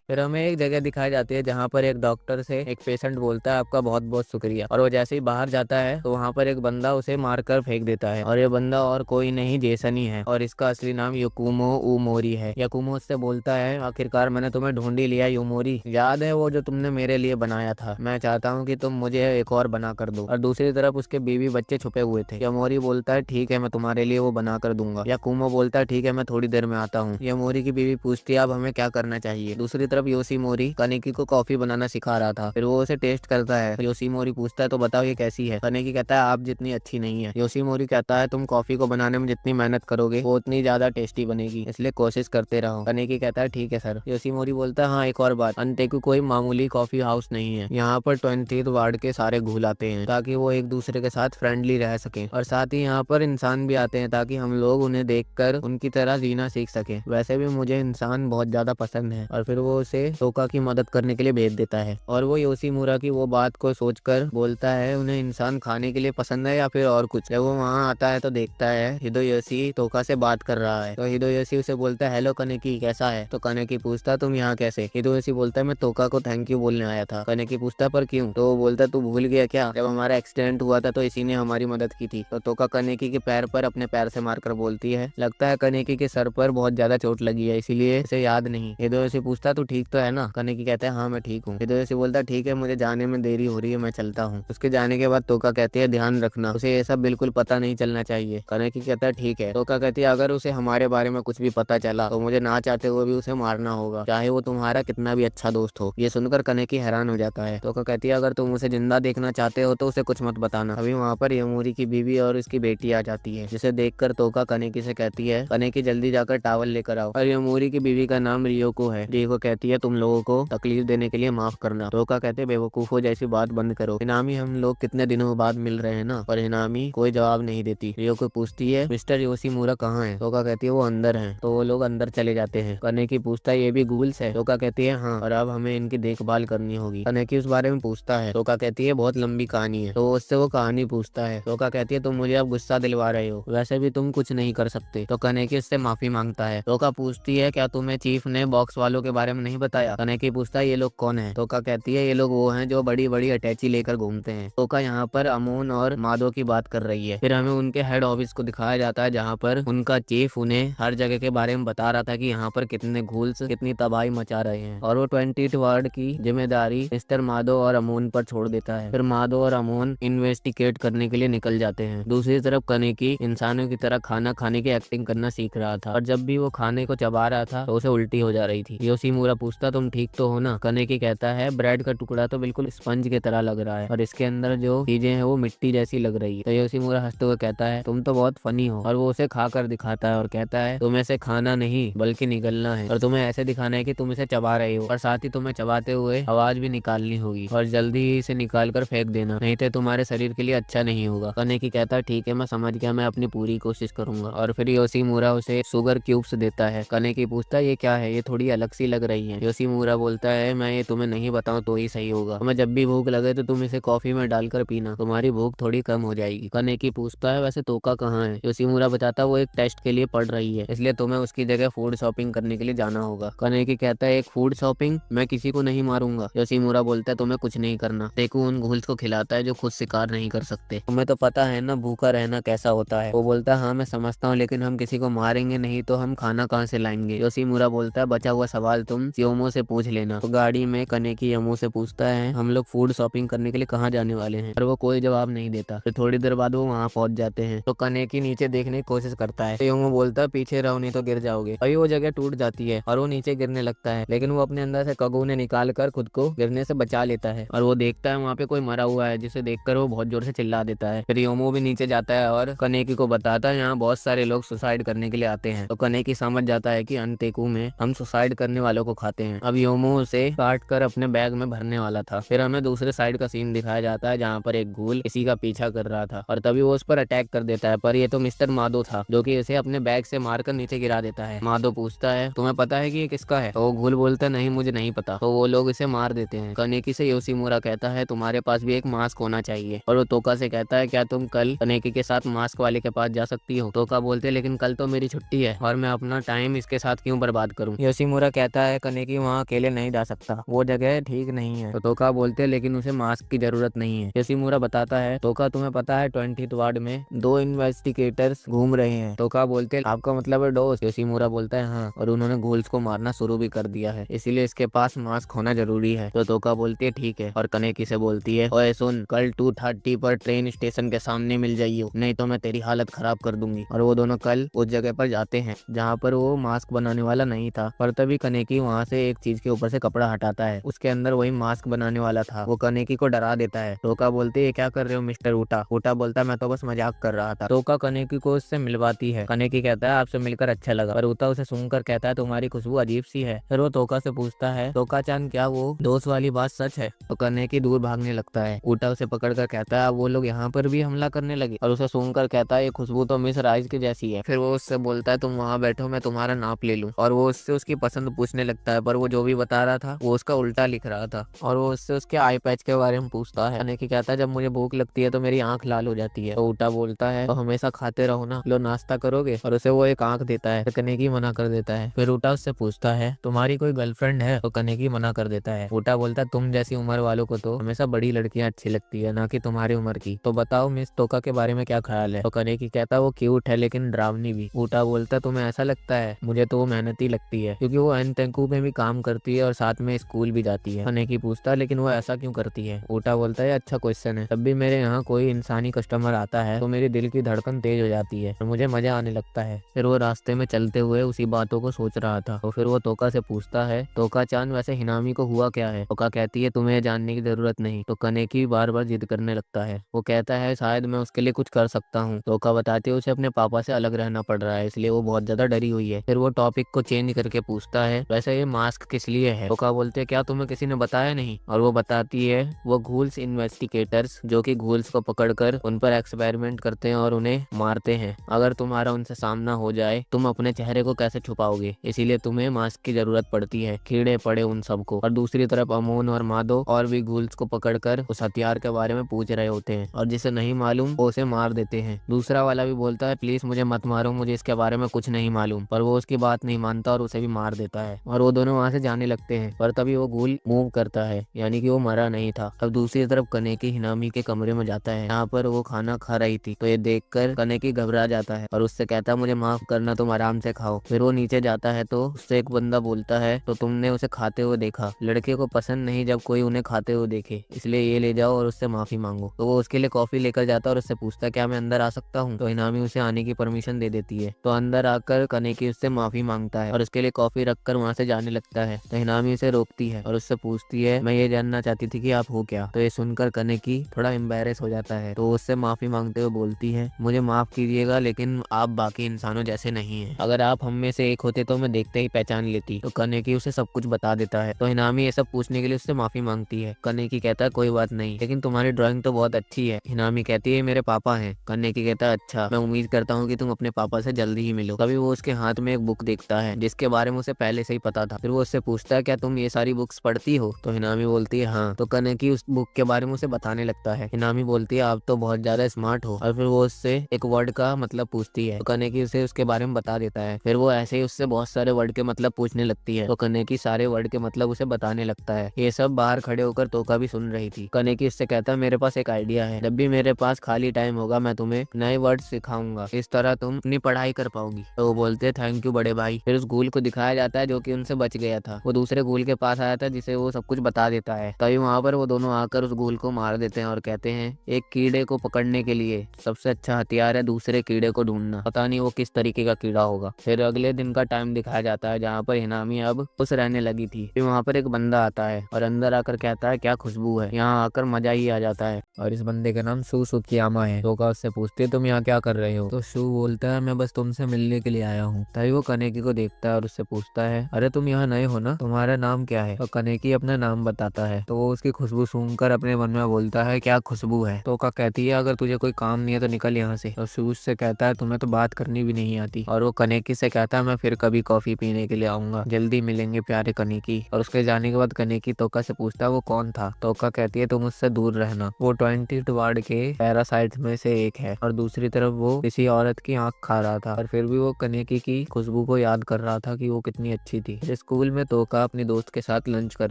फिर हमें एक जगह दिखाई जाती है जहाँ पर एक डॉक्टर से एक पेशेंट बोलता है आपका बहुत बहुत शुक्रिया। और वो जैसे ही बाहर जाता है तो वहाँ पर एक बंदा उसे मारकर फेंक देता है। और ये बंदा और कोई नहीं जेसन ही है और इसका असली नाम युकुमो उमोरी है। युकुमो उससे बोलता है आखिरकार मैंने तुम्हें ढूंढ ही लिया युमोरी, याद है वो जो तुमने मेरे लिए बनाया था, मैं चाहता हूँ कि तुम मुझे एक और बना कर दो। और दूसरी तरफ उसके बीवी बच्चे छुपे हुए थे। युमोरी बोलता है ठीक है मैं तुम्हारे लिए वो बना कर दूंगा। युकुमो बोलता है ठीक है मैं थोड़ी देर में आता हूँ। युमोरी की बीवी पूछती है अब हमें क्या करना चाहिए। दूसरी तरफ योशीमोरी कनेकी को कॉफी बनाना सिखा रहा था। फिर वो उसे टेस्ट करता है। योशीमोरी पूछता है तो बताओ ये कैसी है। कनेकी कहता है आप जितनी अच्छी नहीं है। योशीमोरी कहता है तुम कॉफी को बनाने में जितनी मेहनत करोगे वो उतनी ज्यादा टेस्टी बनेगी, इसलिए कोशिश करते रहो। कनेकी कहता है ठीक है सर। योशीमोरी बोलता है हाँ एक और बात, अंतेकु कोई मामूली कॉफी हाउस नहीं है। यहाँ पर 20th वार्ड के सारे घूल आते हैं ताकि वो एक दूसरे के साथ फ्रेंडली रह सके, और साथ ही यहाँ पर इंसान भी आते हैं ताकि हम लोग उन्हें देखकर उनकी तरह जीना सीख सके। वैसे भी मुझे इंसान बहुत ज्यादा पसंद है। और फिर वो उसे तोका की मदद करने के लिए भेज देता है और वो योशीमुरा की वो बात को सोचकर बोलता है उन्हें इंसान खाने के लिए पसंद है या फिर और कुछ। जब वो वहाँ आता है तो देखता है हिदेयोशी तोका से बात कर रहा है। तो हिदेयोशी उसे बोलता है हेलो कनेकी कैसा है। तो कनेकी पूछता तुम यहाँ कैसे। हिदेयोशी बोलता है मैं तोका को थैंक यू बोलने आया था। कनेकी पूछता पर क्यों। तो वो बोलता तू भूल गया क्या, जब हमारा एक्सीडेंट हुआ था तो इसी ने हमारी मदद की थी। तो तोका कनेकी के पैर पर अपने पैर से मारकर बोलती है लगता है कनेकी के सर पर बहुत ज्यादा चोट लगी है इसीलिए इसे याद नहीं। हिदेयोशी पूछता तू ठीक तो है ना। कनेकी कहता है हाँ मैं ठीक हूँ। हिदेयोशी बोलता ठीक है मुझे जाने में देरी हो रही है मैं चलता हूँ। उसके जाने के बाद तोका कहती है ध्यान रखना उसे ये सब बिल्कुल पता नहीं चलना चाहिए। कनेकी कहता है ठीक है। तोका कहती है अगर उसे हमारे बारे में कुछ भी पता चला तो मुझे ना चाहते हुए भी उसे मारना होगा चाहे वो तुम्हारा कितना भी अच्छा दोस्त हो। ये सुनकर कनेकी हैरान हो जाता है। तोका कहती है अगर तुम उसे जिंदा देखना चाहते हो तो उसे कुछ मत बताना। अभी वहाँ पर योमोरी की बीवी और उसकी बेटी आ जाती है जिसे देखकर तोका कनेकी से कहती है कनेकी जल्दी जाकर टावल लेकर आओ। और योमोरी की बीवी का नाम रियोको है। रियोको कहती है तुम लोगों को तकलीफ देने के लिए माफ करना। तोका कहते बेवकूफो जैसी बात बंद करो। हिनामी हम लोग कितने दिनों बाद मिल रहे हैं ना। पर हिनामी कोई जवाब नहीं देती। रियोको पूछती है मिस्टर योशीमुरा कहाँ है। तोका कहती है वो अंदर है। तो वो लोग अंदर चले जाते हैं। कनेकी पूछता है ये भी गूल्स है। तोका कहती है हाँ और अब हमें इनकी देखभाल करनी होगी। कनेकी उस बारे में पूछता है। तोका कहती है बहुत लंबी कहानी है। तो उससे वो कहानी पूछता है। तोका कहती है तुम मुझे अब गुस्सा दिलवा रहे हो वैसे भी तुम कुछ नहीं कर सकते। तो कनेकी उससे माफी मांगता है। तोका पूछती है क्या तुम्हें चीफ ने बॉक्स वालों के बारे में नहीं बताया। कनेकी पूछता है ये लोग कौन है। तोका कहती है ये लोग वो हैं जो बड़ी बड़ी अटैची लेकर घूमते हैं। तोका यहाँ पर अमोन और मादो की बात कर रही है। फिर हमें उनके हेड ऑफिस को दिखाया जाता है जहाँ पर उनका चीफ उन्हें हर जगह के बारे में बता रहा था कि यहाँ पर कितने घूल्स कितनी तबाही मचा रहे हैं और वो 20th वार्ड की जिम्मेदारी मिस्टर मादो और अमोन पर छोड़ देता है। फिर मादो और अमोन इन्वेस्टिगेट करने के लिए निकल जाते हैं। दूसरी तरफ कनेकी इंसानों की तरह खाना खाने की एक्टिंग करना सीख रहा था और जब भी वो खाने को चबा रहा था तो उसे उल्टी हो जा रही थी। योशीमुरा पूछता तुम ठीक तो हो ना। कनेकी कहता है ब्रेड का टुकड़ा तो बिल्कुल स्पंज की तरह लग रहा है और इसके अंदर जो चीजें हैं वो मिट्टी जैसी लग रही है। तो योशीमुरा हंसते हुए कहता है तुम तो बहुत फनी हो और वो उसे खाकर दिखाता है और कहता है तुम्हें इसे खाना नहीं बल्कि निगलना है और तुम्हें ऐसे दिखाना है कि तुम इसे चबा रहे हो और साथ ही तुम्हें चबाते हुए आवाज भी निकालनी होगी और जल्दी ही इसे निकाल कर फेंक देना नहीं तो तुम्हारे शरीर के लिए अच्छा नहीं होगा। कनेकी कहता है ठीक है मैं समझ गया मैं अपनी पूरी कोशिश करूंगा। और फिर योशीमुरा उसे शुगर क्यूब्स देता है। कनेकी पूछता है ये क्या है ये थोड़ी अलग सी लग रही है। योशीमुरा बोलता है मैं ये तुम्हें नहीं बताऊं तो ही सही होगा। तुम्हें जब भी भूख लगे तो तुम इसे कॉफी में डालकर पीना तुम्हारी भूख थोड़ी कम हो जाएगी। कनेकी पूछता है वैसे तोका कहाँ है। योशीमुरा बताता है वो एक टेस्ट के लिए पढ़ रही है इसलिए तुम्हें उसकी जगह फूड शॉपिंग करने के लिए जाना होगा। कनेकी कहता है एक फूड शॉपिंग मैं किसी को नहीं मारूंगा। योशीमुरा बोलता है तुम्हें कुछ नहीं करना। टेकू उन घूल्स को खिलाता है जो खुद शिकार नहीं कर सकते। तुम्हें तो पता है ना भूखा रहना कैसा होता है। वो बोलता है हाँ मैं समझता हूँ लेकिन हम किसी को मारेंगे नहीं तो हम खाना कहाँ से लाएंगे। योशीमुरा बोलता है बचा हुआ सवाल तुम योमो से पूछ लेना। तो गाड़ी में कनेकी योमो से पूछता है हम लोग फूड शॉपिंग करने के लिए कहाँ जाने वाले हैं पर वो कोई जवाब नहीं देता। फिर थोड़ी देर बाद वो वहाँ पहुंच जाते हैं। तो कनेकी नीचे देखने की कोशिश करता है। तो योमो बोलता है पीछे रहो नहीं तो गिर जाओगे। अभी वो जगह टूट जाती है और वो नीचे गिरने लगता है लेकिन वो अपने अंदर से कगुने निकाल कर खुद को गिरने से बचा लेता है और वो देखता है वहाँ पे कोई मरा हुआ है जिसे देखकर वो बहुत जोर से चिल्ला देता है। फिर योमो भी नीचे जाता है और कनेकी को बताता है यहाँ बहुत सारे लोग सुसाइड करने के लिए आते हैं। तो कनेकी समझ जाता है कि अंतेकू में हम सुसाइड करने वालों को खाते हैं। अब योमो उसे काट कर अपने बैग में भरने वाला था। फिर हमें दूसरे साइड का सीन दिखाया जाता है जहाँ पर एक घूल किसी का पीछा कर रहा था और तभी वो उस पर अटैक कर देता है पर ये तो मिस्टर मादो था जो कि इसे अपने बैग से मारकर नीचे गिरा देता है। मादो पूछता है तुम्हें पता है कि ये किसका है। तो वो घूल बोलता है नहीं मुझे नहीं पता। तो वो लोग इसे मार देते हैं। कनेकी से योशीमुरा कहता है तुम्हारे पास भी एक मास्क होना चाहिए और वो तोका से कहता है क्या तुम कल कनेकी के साथ मास्क वाले के पास जा सकती हो। तोका बोलते लेकिन कल तो मेरी छुट्टी है और मैं अपना टाइम इसके साथ क्यों बर्बाद करूं। योशीमुरा कहता है कनेकी वहाँ अकेले नहीं जा सकता वो जगह ठीक नहीं है। तो तोका बोलते लेकिन उसे मास्क की जरूरत नहीं है। योशीमुरा बताता है तोका तुम्हें पता है 20th वार्ड में 2 इन्वेस्टिगेटर्स घूम रहे हैं। तोका बोलते आपका मतलब है दोस्त। योशीमुरा बोलता है हाँ और उन्होंने घूल्स को मारना शुरू भी कर दिया है इसीलिए इसके पास मास्क होना जरूरी है। तो तोका बोलती है ठीक है और कनेकी से बोलती है ओए सुन कल 2:30 पर ट्रेन स्टेशन के सामने मिल जाइयो नहीं तो मैं तेरी हालत खराब कर दूंगी। और वो दोनों कल उस जगह पर जाते हैं जहाँ पर वो मास्क बनाने वाला नहीं था पर तभी कनेकी वहाँ से एक चीज के ऊपर से कपड़ा हटाता है उसके अंदर वही मास्क बनाने वाला था। वो कनेकी को डरा देता है। तोका बोलते ये क्या कर रहे हो मिस्टर ऊटा। ऊटा बोलता मैं तो बस मजाक कर रहा था। तोका कनेकी को उससे मिलवाती है। कनेकी कहता है आपसे मिलकर अच्छा लगा पर ऊटा उसे सुनकर कहता है तुम्हारी खुशबू अजीब सी है। फिर वो तोका से पूछता है तोका चांद क्या वो दोस्त वाली बात सच है। तो कनेकी दूर भागने लगता है। ऊटा उसे पकड़ कर कहता है वो लोग यहाँ पर भी हमला करने लगे और उसे सुनकर कहता है ये खुशबू तो मिस राइस की जैसी है। फिर वो उससे बोलता है तुम वहाँ बैठो मैं तुम्हारा नाप ले लूं और वो उससे उसकी पसंद पूछने लगता है, पर वो जो भी बता रहा था वो उसका उल्टा लिख रहा था। और वो उससे उसके आई पैच के बारे में पूछता है। कनेकी कहता है जब मुझे भूख लगती है तो मेरी आंख लाल हो जाती है। तो ऊटा बोलता है तो हमेशा खाते रहो ना, लो नाश्ता करोगे, और उसे वो एक आंख देता है। कनेकी मना कर देता है। फिर ऊटा उससे पूछता है तुम्हारी कोई गर्लफ्रेंड है? तो कनेकी मना कर देता है। ऊटा बोलता है तुम जैसी उम्र वालों को तो हमेशा बड़ी लड़कियां अच्छी लगती है, ना कि तुम्हारी उम्र की। तो बताओ मिस तोका के बारे में क्या ख्याल है? तो कनेकी कहता है वो क्यूट है लेकिन डरावनी भी। ऊटा बोलता है तुम्हें ऐसा लगता है? मुझे तो वो मेहनती लगती है क्योंकि वो एनटेंकू में भी काम करती है और साथ में स्कूल भी जाती है। कनेकी पूछता है लेकिन वो ऐसा क्यों करती है? ऊटा बोलता है अच्छा क्वेश्चन है, जब भी मेरे यहाँ कोई इंसानी कस्टमर आता है तो मेरे दिल की धड़कन तेज हो जाती है और मुझे मजा आने लगता है। फिर वो रास्ते में चलते हुए उसी बातों को सोच रहा था। तो फिर वो तोका से पूछता है तोका चान वैसे हिनामी को हुआ क्या है? तोका कहती है तुम्हें जानने की जरूरत नहीं। तो कनेकी बार बार जिद करने लगता है। वो कहता है शायद मैं उसके लिए कुछ कर सकता हूँ। तोका बताते हुए उसे अपने पापा से अलग रहना पड़ रहा है, इसलिए वो बहुत ज्यादा डरी हुई है। फिर वो टॉपिक को चेंज करके पूछता है वैसे ये मास्क किस लिए है? तोका बोलते हैं क्या तुम्हें किसी ने बताया नहीं? और वो बताती है वो घूल्स इन्वेस्टिगेटर्स जो कि घूल्स को पकड़कर उन पर एक्सपेरिमेंट करते हैं और उन्हें मारते हैं। अगर तुम्हारा उनसे सामना हो जाए तुम अपने चेहरे को कैसे छुपाओगे, इसीलिए तुम्हें मास्क की जरूरत पड़ती है, कीड़े पड़े उन सबको। और दूसरी तरफ अमोन और माधो और भी घूल्स को पकड़कर उस हथियार के बारे में पूछ रहे होते हैं और जिसे नहीं मालूम वो उसे मार देते हैं। दूसरा वाला भी बोलता है प्लीज मुझे मत मारो, मुझे इसके बारे में कुछ नहीं मालूम, पर वो उसकी बात नहीं मानता और उसे भी मार देता है। और वो दोनों वहाँ से जाने लगते हैं, पर तभी वो घूल मूव करता है, यानी कि वो मरा नहीं था। अब दूसरी तरफ कनेकी हिनामी के कमरे में जाता है, यहाँ पर वो खाना खा रही थी। तो ये देखकर कनेकी घबरा जाता है और उससे कहता है मुझे माफ करना, तुम आराम से खाओ। फिर वो नीचे जाता है तो उससे एक बंदा बोलता है तो तुमने उसे खाते हुए देखा, लड़के को पसंद नहीं जब कोई उन्हें खाते हुए देखे, इसलिए ये ले जाओ और उससे माफी मांगो। तो वो उसके लिए कॉफी लेकर जाता है और उससे पूछता है क्या मैं अंदर आ सकता हूँ? तो हिनामी उसे आने की परमिशन दे देती है। तो अंदर आकर कनेकी उससे माफी मांगता है और उसके लिए कॉफी रखकर वहाँ से जाने लगता है। तो हिनामी उसे रोकती है और उससे पूछती है मैं ये जानना चाहती थी कि आप हो क्या? तो ये सुनकर कनेकी थोड़ा एम्बेरस हो जाता है। तो उससे माफी मांगते हुए बोलती है मुझे माफ कीजिएगा लेकिन आप बाकी इंसानों जैसे नहीं हैं, अगर आप हम में से एक होते तो मैं देखते ही पहचान लेती। तो कनेकी उसे सब कुछ बता देता है। तो हिनामी ये सब पूछने के लिए उससे माफी मांगती है। कनेकी कहता है कोई बात नहीं, लेकिन तुम्हारी ड्राइंग तो बहुत अच्छी है। हिनामी कहती है मेरे पापा हैं। कनेकी कहता है अच्छा, मैं उम्मीद करता हूँ कि तुम अपने पापा से जल्दी ही मिलो। तभी वो उसके हाथ में एक बुक देखता है जिसके बारे में उसे पहले से ही पता था। फिर वो उससे पूछता है क्या तुम ये सारी बुक्स पढ़ती हो? तो हिनामी बोलती है हाँ। तो कनेकी उस बुक के बारे में उसे बताने लगता है। हिनामी बोलती है आप तो बहुत ज्यादा स्मार्ट हो। और फिर वो उससे एक वर्ड का मतलब पूछती है। तो कनेकी उसे उसके बारे में बता देता है। फिर वो ऐसे ही उससे बहुत सारे वर्ड के मतलब पूछने लगती है। तो कनेकी सारे वर्ड के मतलब उसे बताने लगता है। ये सब बाहर खड़े होकर तोका भी सुन रही थी। कनेकी उससे कहता है मेरे पास एक आइडिया है, जब भी मेरे पास खाली टाइम होगा मैं तुम्हें नए वर्ड सिखाऊंगा, इस तरह तुम अपनी पढ़ाई कर पाओगी। तो वो बोलते हैं थैंक यू बड़े भाई। फिर उस घूल को दिखाया जाता है जो कि उनसे बच गया था। वो दूसरे घूल के पास आया था जिसे वो सब कुछ बता देता है। तभी वहाँ पर वो दोनों आकर उस घूल को मार देते हैं और कहते हैं एक कीड़े को पकड़ने के लिए सबसे अच्छा हथियार है दूसरे कीड़े को ढूंढना, पता नहीं वो किस तरीके का कीड़ा होगा। फिर अगले दिन का टाइम दिखाया जाता है जहाँ पर हिनामी अब खुश रहने लगी थी। फिर वहाँ पर एक बंदा आता है और अंदर आकर कहता है क्या खुशबू है, यहाँ आकर मजा ही आ जाता है। और इस बंदे का नाम सू सुकियामा है। तोका उससे पूछती है तुम यहाँ क्या कर रहे हो? तो शू बोलता है मैं बस तुमसे मिलने के लिए आया हूँ। तभी वो कनेकी को देखता है और उससे पूछता है अरे तुम यहाँ नए हो ना, तुम्हारा नाम क्या है? और कनेकी अपना नाम बताता है। तो वो उसकी खुशबू सूंघकर अपने मन में बोलता है क्या खुशबू है? तोका कहती है अगर तुझे कोई काम नहीं है तो निकल यहाँ से। और शू से कहता है तुम्हें तो बात करनी भी नहीं आती। और वो कनेकी से कहता है मैं फिर कभी कॉफी पीने के लिए आऊंगा, जल्दी मिलेंगे प्यारे कनेकी। और उसके जाने के बाद कनेकी तोका से पूछता है वो कौन था? तोका कहती है तुम उससे दूर रहना, वो 20 वार्ड के पैरासाइट्स में से एक है। और दूसरी तरफ वो किसी औरत की आंख खा रहा था और फिर भी वो कनेकी की खुशबू को याद कर रहा था कि वो कितनी अच्छी थी। स्कूल में तोका अपनी दोस्त के साथ लंच कर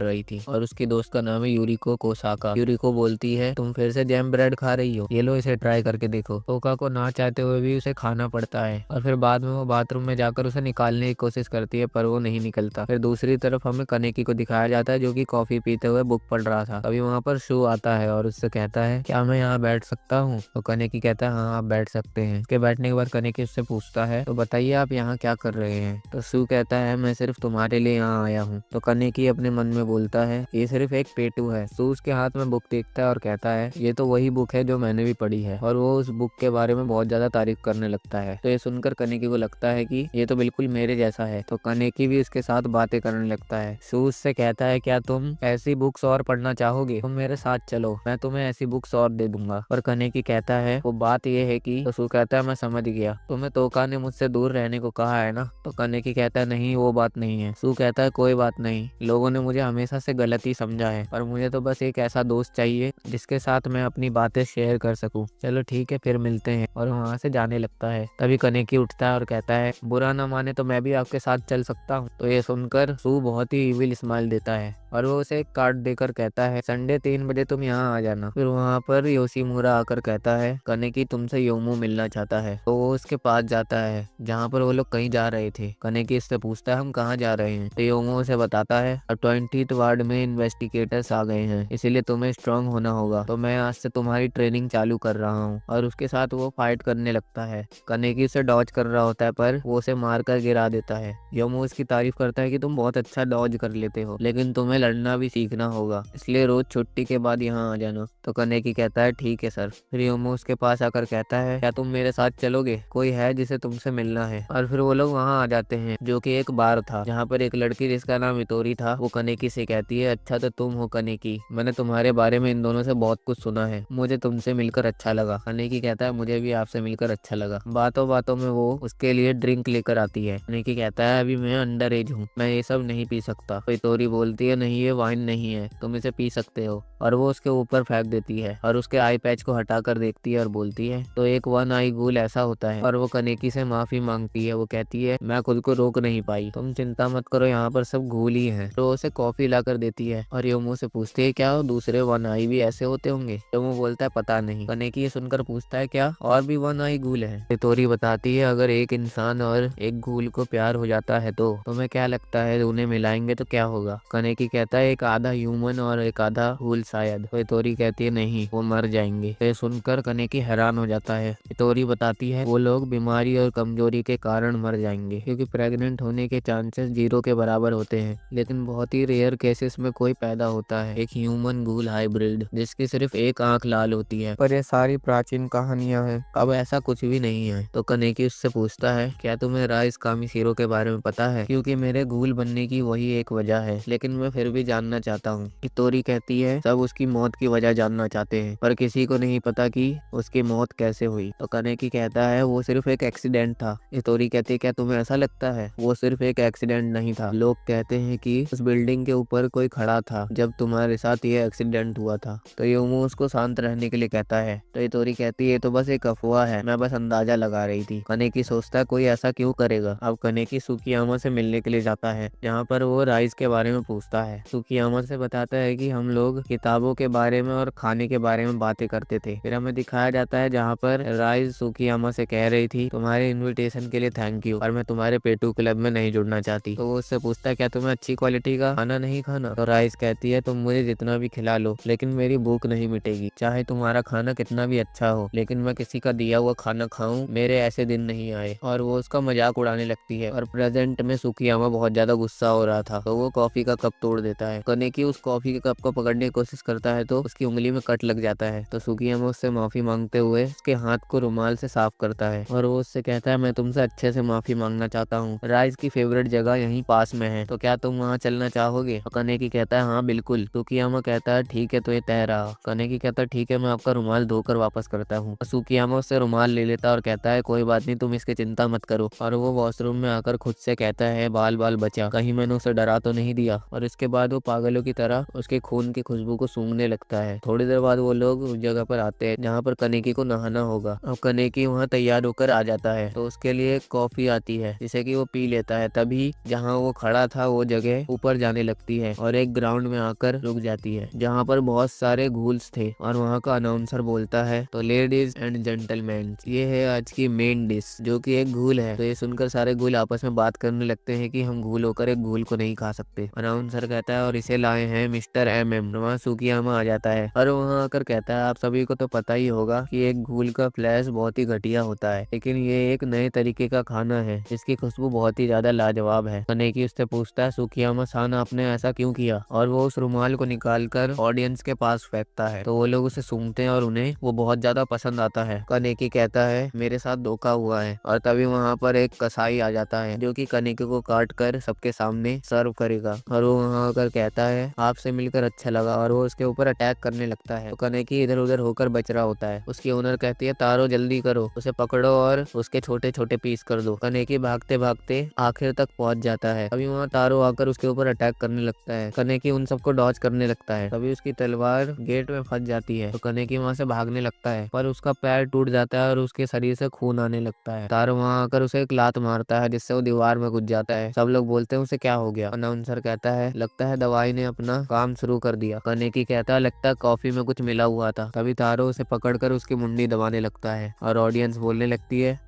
रही थी और उसकी दोस्त का नाम है यूरिको कोसाका। यूरिको बोलती है तुम फिर से जैम ब्रेड खा रही हो, ये लो इसे ट्राई करके देखो। तोका को ना चाहते हुए भी उसे खाना पड़ता है और फिर बाद में वो बाथरूम में जाकर उसे निकालने की कोशिश करती है पर वो नहीं निकलता। फिर दूसरी तरफ हमें कनेकी को दिखाया जाता है जो कि कॉफी पीते हुए बुक पढ़ रहा था। अभी वहाँ पर शू आता है और उससे कहता है क्या मैं यहाँ बैठ सकता हूँ? तो कनेकी कहता है हाँ आप बैठ सकते हैं। उसके बैठने के बाद कनेकी उससे पूछता है तो बताइए आप यहाँ क्या कर रहे हैं? तो शू कहता है मैं सिर्फ तुम्हारे लिए यहाँ आया हूँ। तो कनेकी अपने मन में बोलता है ये सिर्फ एक पेटू है। शू उसके हाथ में बुक देखता है और कहता है ये तो वही बुक है जो मैंने भी पढ़ी है। और वो उस बुक के बारे में बहुत ज्यादा तारीफ करने लगता है। तो ये सुनकर कनेकी को लगता है कि ये तो बिल्कुल मेरे जैसा है। तो कनेकी भी उसके साथ बातें करने लगता है। शू उससे कहता है क्या तुम ऐसी बुक्स और पढ़ना चाहोगे? तुम मेरे साथ चलो, मैं तुम्हें ऐसी बुक्स और दे दूंगा। और कनेकी कहता है वो बात ये है कि, तो शू कहता है मैं समझ गया, तुम्हें तोका ने मुझसे दूर रहने को कहा है ना? तो कनेकी कहता है नहीं वो बात नहीं है। शू सू कहता है कोई बात नहीं, लोगों ने मुझे हमेशा से गलत ही समझा है, पर मुझे तो बस एक ऐसा दोस्त चाहिए जिसके साथ मैं अपनी बातें शेयर कर सकूं। चलो ठीक है फिर मिलते हैं, और वहाँ से जाने लगता है। तभी कनेकी उठता है और कहता है बुरा ना माने तो मैं भी आपके साथ चल सकता हूँ। तो ये सुनकर सू बहुत ही इविल स्माइल देता है और वो उसे एक कार्ड देकर कहता है संडे 3 बजे तुम यहाँ आ जाना। फिर वहाँ पर योशीमुरा आकर कहता है कनेकी तुमसे योमो मिलना चाहता है। तो वो उसके पास जाता है जहाँ पर वो लोग कहीं जा रहे थे। कनेकी इससे पूछता है हम कहाँ जा रहे हैं। तो योमो उसे बताता है अब 20th वार्ड में इन्वेस्टिगेटर्स आ गए हैं, इसीलिए तुम्हें स्ट्रांग होना होगा। तो मैं आज से तुम्हारी ट्रेनिंग चालू कर रहा हूँ। और उसके साथ वो फाइट करने लगता है। कनेकी उसे डॉज कर रहा होता है पर वो उसे मारकर गिरा देता है। योमो उसकी तारीफ करता है कि तुम बहुत अच्छा डॉज कर लेते हो, लेकिन तुम्हें लड़ना भी सीखना होगा, इसलिए रोज छुट्टी के बाद यहाँ आ जाना। तो कनेकी कहता है ठीक है सर। फिर योमो उसके पास आकर कहता है क्या तुम मेरे साथ चलोगे, कोई है जिसे तुमसे मिलना है। और फिर वो लोग वहाँ आ जाते हैं जो कि एक बार था जहाँ पर एक लड़की जिसका नाम इतोरी था वो कनेकी से कहती है अच्छा तो तुम हो कनेकी, मैंने तुम्हारे बारे में इन दोनों से बहुत कुछ सुना है, मुझे तुमसे मिलकर अच्छा लगा। कनेकी कहता है मुझे भी आपसे मिलकर अच्छा लगा। बातों बातों में वो उसके लिए ड्रिंक लेकर आती है। कनेकी कहता है अभी मैं अंडर एज हूँ, मैं ये सब नहीं पी सकता। तो इतोरी बोलती है नहीं ये वाइन नहीं है, तुम इसे पी सकते हो। और वो उसके ऊपर फेंक देती है और उसके आई पैच को हटाकर देखती है और बोलती है तो एक वन आई गूल ऐसा होता है। और वो कनेकी से माफी मांगती है। वो कहती है मैं खुद को रोक नहीं पाई, तुम चिंता मत करो, यहाँ पर सब घूल ही है। तो उसे कॉफी ला कर देती है और योमो से पूछती है क्या दूसरे वन आई भी ऐसे होते होंगे। योमो बोलता है पता नहीं। कनेकी ये सुनकर पूछता है क्या और भी वन आई गूल है। इतोरी बताती है अगर एक इंसान और एक गूल को प्यार हो जाता है तो तुम्हें क्या लगता है उन्हें मिलाएंगे तो क्या होगा। कनेकी कहता है एक आधा ह्यूमन और एक आधा गूल शायद। तो इतोरी कहती है नहीं वो मर जाएंगे। तो सुनकर कनेकी हैरान हो जाता है। इतोरी बताती है वो लोग बीमारी और कमजोरी के कारण मर जाएंगे क्योंकि प्रेग्नेंट होने के चांसेस 0 के बराबर होते हैं, लेकिन बहुत ही रेयर केसेस में कोई पैदा होता है एक ह्यूमन गूल हाइब्रिड जिसकी सिर्फ एक आंख लाल होती है। पर ये सारी प्राचीन कहानियां हैं, अब ऐसा कुछ भी नहीं है। तो कनेकी उससे पूछता है क्या तुम्हें राइस कामिशिरो के बारे में पता है, क्योंकि मेरे गूल बनने की वही एक वजह है, लेकिन मैं फिर भी जानना चाहता हूँ। इतोरी कहती है सब उसकी मौत की वजह जानना चाहते हैं पर किसी को नहीं पता कि उसकी मौत कैसे हुई। तो कनेकी कहता है वो सिर्फ एक एक्सीडेंट था। इतोरी कहती है क्या तुम्हें ऐसा लगता है, वो सिर्फ एक एक्सीडेंट नहीं था, लोग कहते हैं कि उस बिल्डिंग के ऊपर कोई खड़ा था जब तुम्हारे साथ ये एक्सीडेंट हुआ था। तो योमो उसको शांत रहने के लिए कहता है। तो इतोरी कहती है तो बस एक अफवाह है, मैं बस अंदाजा लगा रही थी। कनेकी सोचता है कोई ऐसा क्यों करेगा। अब कनेकी सुकियामा से मिलने के लिए जाता है जहाँ पर वो राइस के बारे में पूछता है। सुकियामा से बताता है कि हम लोग किताबों के बारे में और खाने के बारे में बातें करते थे। फिर हमें दिखाया जाता है जहाँ पर राइस सुकियामा से कह रही थी तुम्हारे इनविटेशन के लिए थैंक यू, और मैं तुम्हारे पेटू क्लब में नहीं जुड़ना चाहती। तो वो उससे पूछता है क्या तुम्हें अच्छी क्वालिटी का खाना नहीं खाना। तो राइस कहती है तुम मुझे जितना भी खिला लो लेकिन मेरी भूख नहीं मिटेगी, चाहे तुम्हारा खाना कितना भी अच्छा हो, लेकिन मैं किसी का दिया हुआ खाना खाऊं मेरे ऐसे दिन नहीं आए। और वो उसका मजाक उड़ाने लगती है। और प्रेजेंट में सुकियामा बहुत ज्यादा गुस्सा हो रहा था तो वो कॉफी का कप तोड़ देता है। कनेकी उस कॉफी के कप को पकड़ने की कोशिश करता है तो उसकी उंगली में कट लग जाता है। तो सुकियामा उससे माफी मांगते हुए उसके हाथ को रुमाल से साफ करता है और वो उससे कहता है मैं तुमसे अच्छे से माफी मांगना चाहता हूँ, राइस की फेवरेट जगह यहीं पास में है, तो क्या तुम वहाँ चलना चाहोगे। तो कनेकी कहता है हाँ बिल्कुल। सुकियामा कहता है ठीक है तो ये तय रहा। कनेकी कहता है ठीक है मैं आपका रुमाल धोकर वापस करता हूँ। सुकियामा उससे रुमाल ले लेता और कहता है कोई बात नहीं तुम इसकी चिंता मत करो। और वो वॉशरूम में आकर खुद से कहता है बाल बाल बचा, कहीं मैंने उसे डरा तो नहीं दिया। और इसके बाद वो पागलों की तरह उसके खून की खुशबू को सूंघने लगता है। थोड़ी देर बाद वो लोग उस जगह पर आते हैं जहाँ पर कनेकी को नहाना होगा। अब कनेकी वहाँ तैयार होकर आ जाता है तो उसके लिए कॉफी आती है जिसे कि वो पी लेता है। तभी जहाँ वो खड़ा था वो जगह ऊपर जाने लगती है और एक ग्राउंड में आकर रुक जाती है जहाँ पर बहुत सारे घूल्स थे। और वहाँ का अनाउंसर बोलता है तो लेडीज एंड जेंटलमैन ये है आज की मेन डिश जो कि एक घूल है। तो ये सुनकर सारे घूल आपस में बात करने लगते हैं कि हम घूल होकर एक घूल को नहीं खा सकते। अनाउंसर कहता है और इसे लाए हैं मिस्टर MM। वहाँ सुकियामा आ जाता है और वहाँ आकर कहता है आप सभी को तो पता ही होगा कि एक घूल का फ्लैश बहुत ही घटिया होता है, लेकिन ये एक नए तरीके का खाना है जिसकी खुशबू बहुत ही ज्यादा लाजवाब है। कनेकी उससे पूछता है सुकियामा सान आपने ऐसा क्यों किया। और वो उस रुमाल को निकालकर ऑडियंस के पास फेंकता है तो वो लोग उसे सूंघते हैं और उन्हें वो बहुत ज्यादा पसंद आता है। कनेकी कहता है मेरे साथ धोखा हुआ है। और तभी वहाँ पर एक कसाई आ जाता है जो कि कनेकी को काट कर सबके सामने सर्व करेगा। और वो वहाँ आकर कहता है आपसे मिलकर अच्छा लगा और वो उसके ऊपर अटैक करने लगता है। तो कनेकी इधर उधर होकर बच रहा होता है। उसकी ओनर कहती है तारो जल्दी करो, उसे पकड़ो और उसके छोटे छोटे पीस कर दो। कनेकी भागते भागते आखिर तक पहुंच जाता है है। अभी वहाँ तारो आकर उसके ऊपर अटैक करने लगता है। कनेकी उन सबको डॉज करने लगता है। तभी उसकी तलवार गेट में फंस जाती है तो कनेकी वहाँ से भागने लगता है, पर उसका पैर टूट जाता है और उसके शरीर से खून आने लगता है। तारो वहाँ आकर उसे एक लात मारता है जिससे वो दीवार में घुस जाता है। सब लोग बोलते हैं उसे क्या हो गया। अनाउंसर कहता है लगता है दवाई ने अपना काम शुरू कर दिया। कनेकी कहता है लगता है कॉफी में कुछ मिला हुआ था। तभी तारो उसे पकड़कर उसकी मुंडी दबाने लगता है और ऑडियंस बोलने लगती है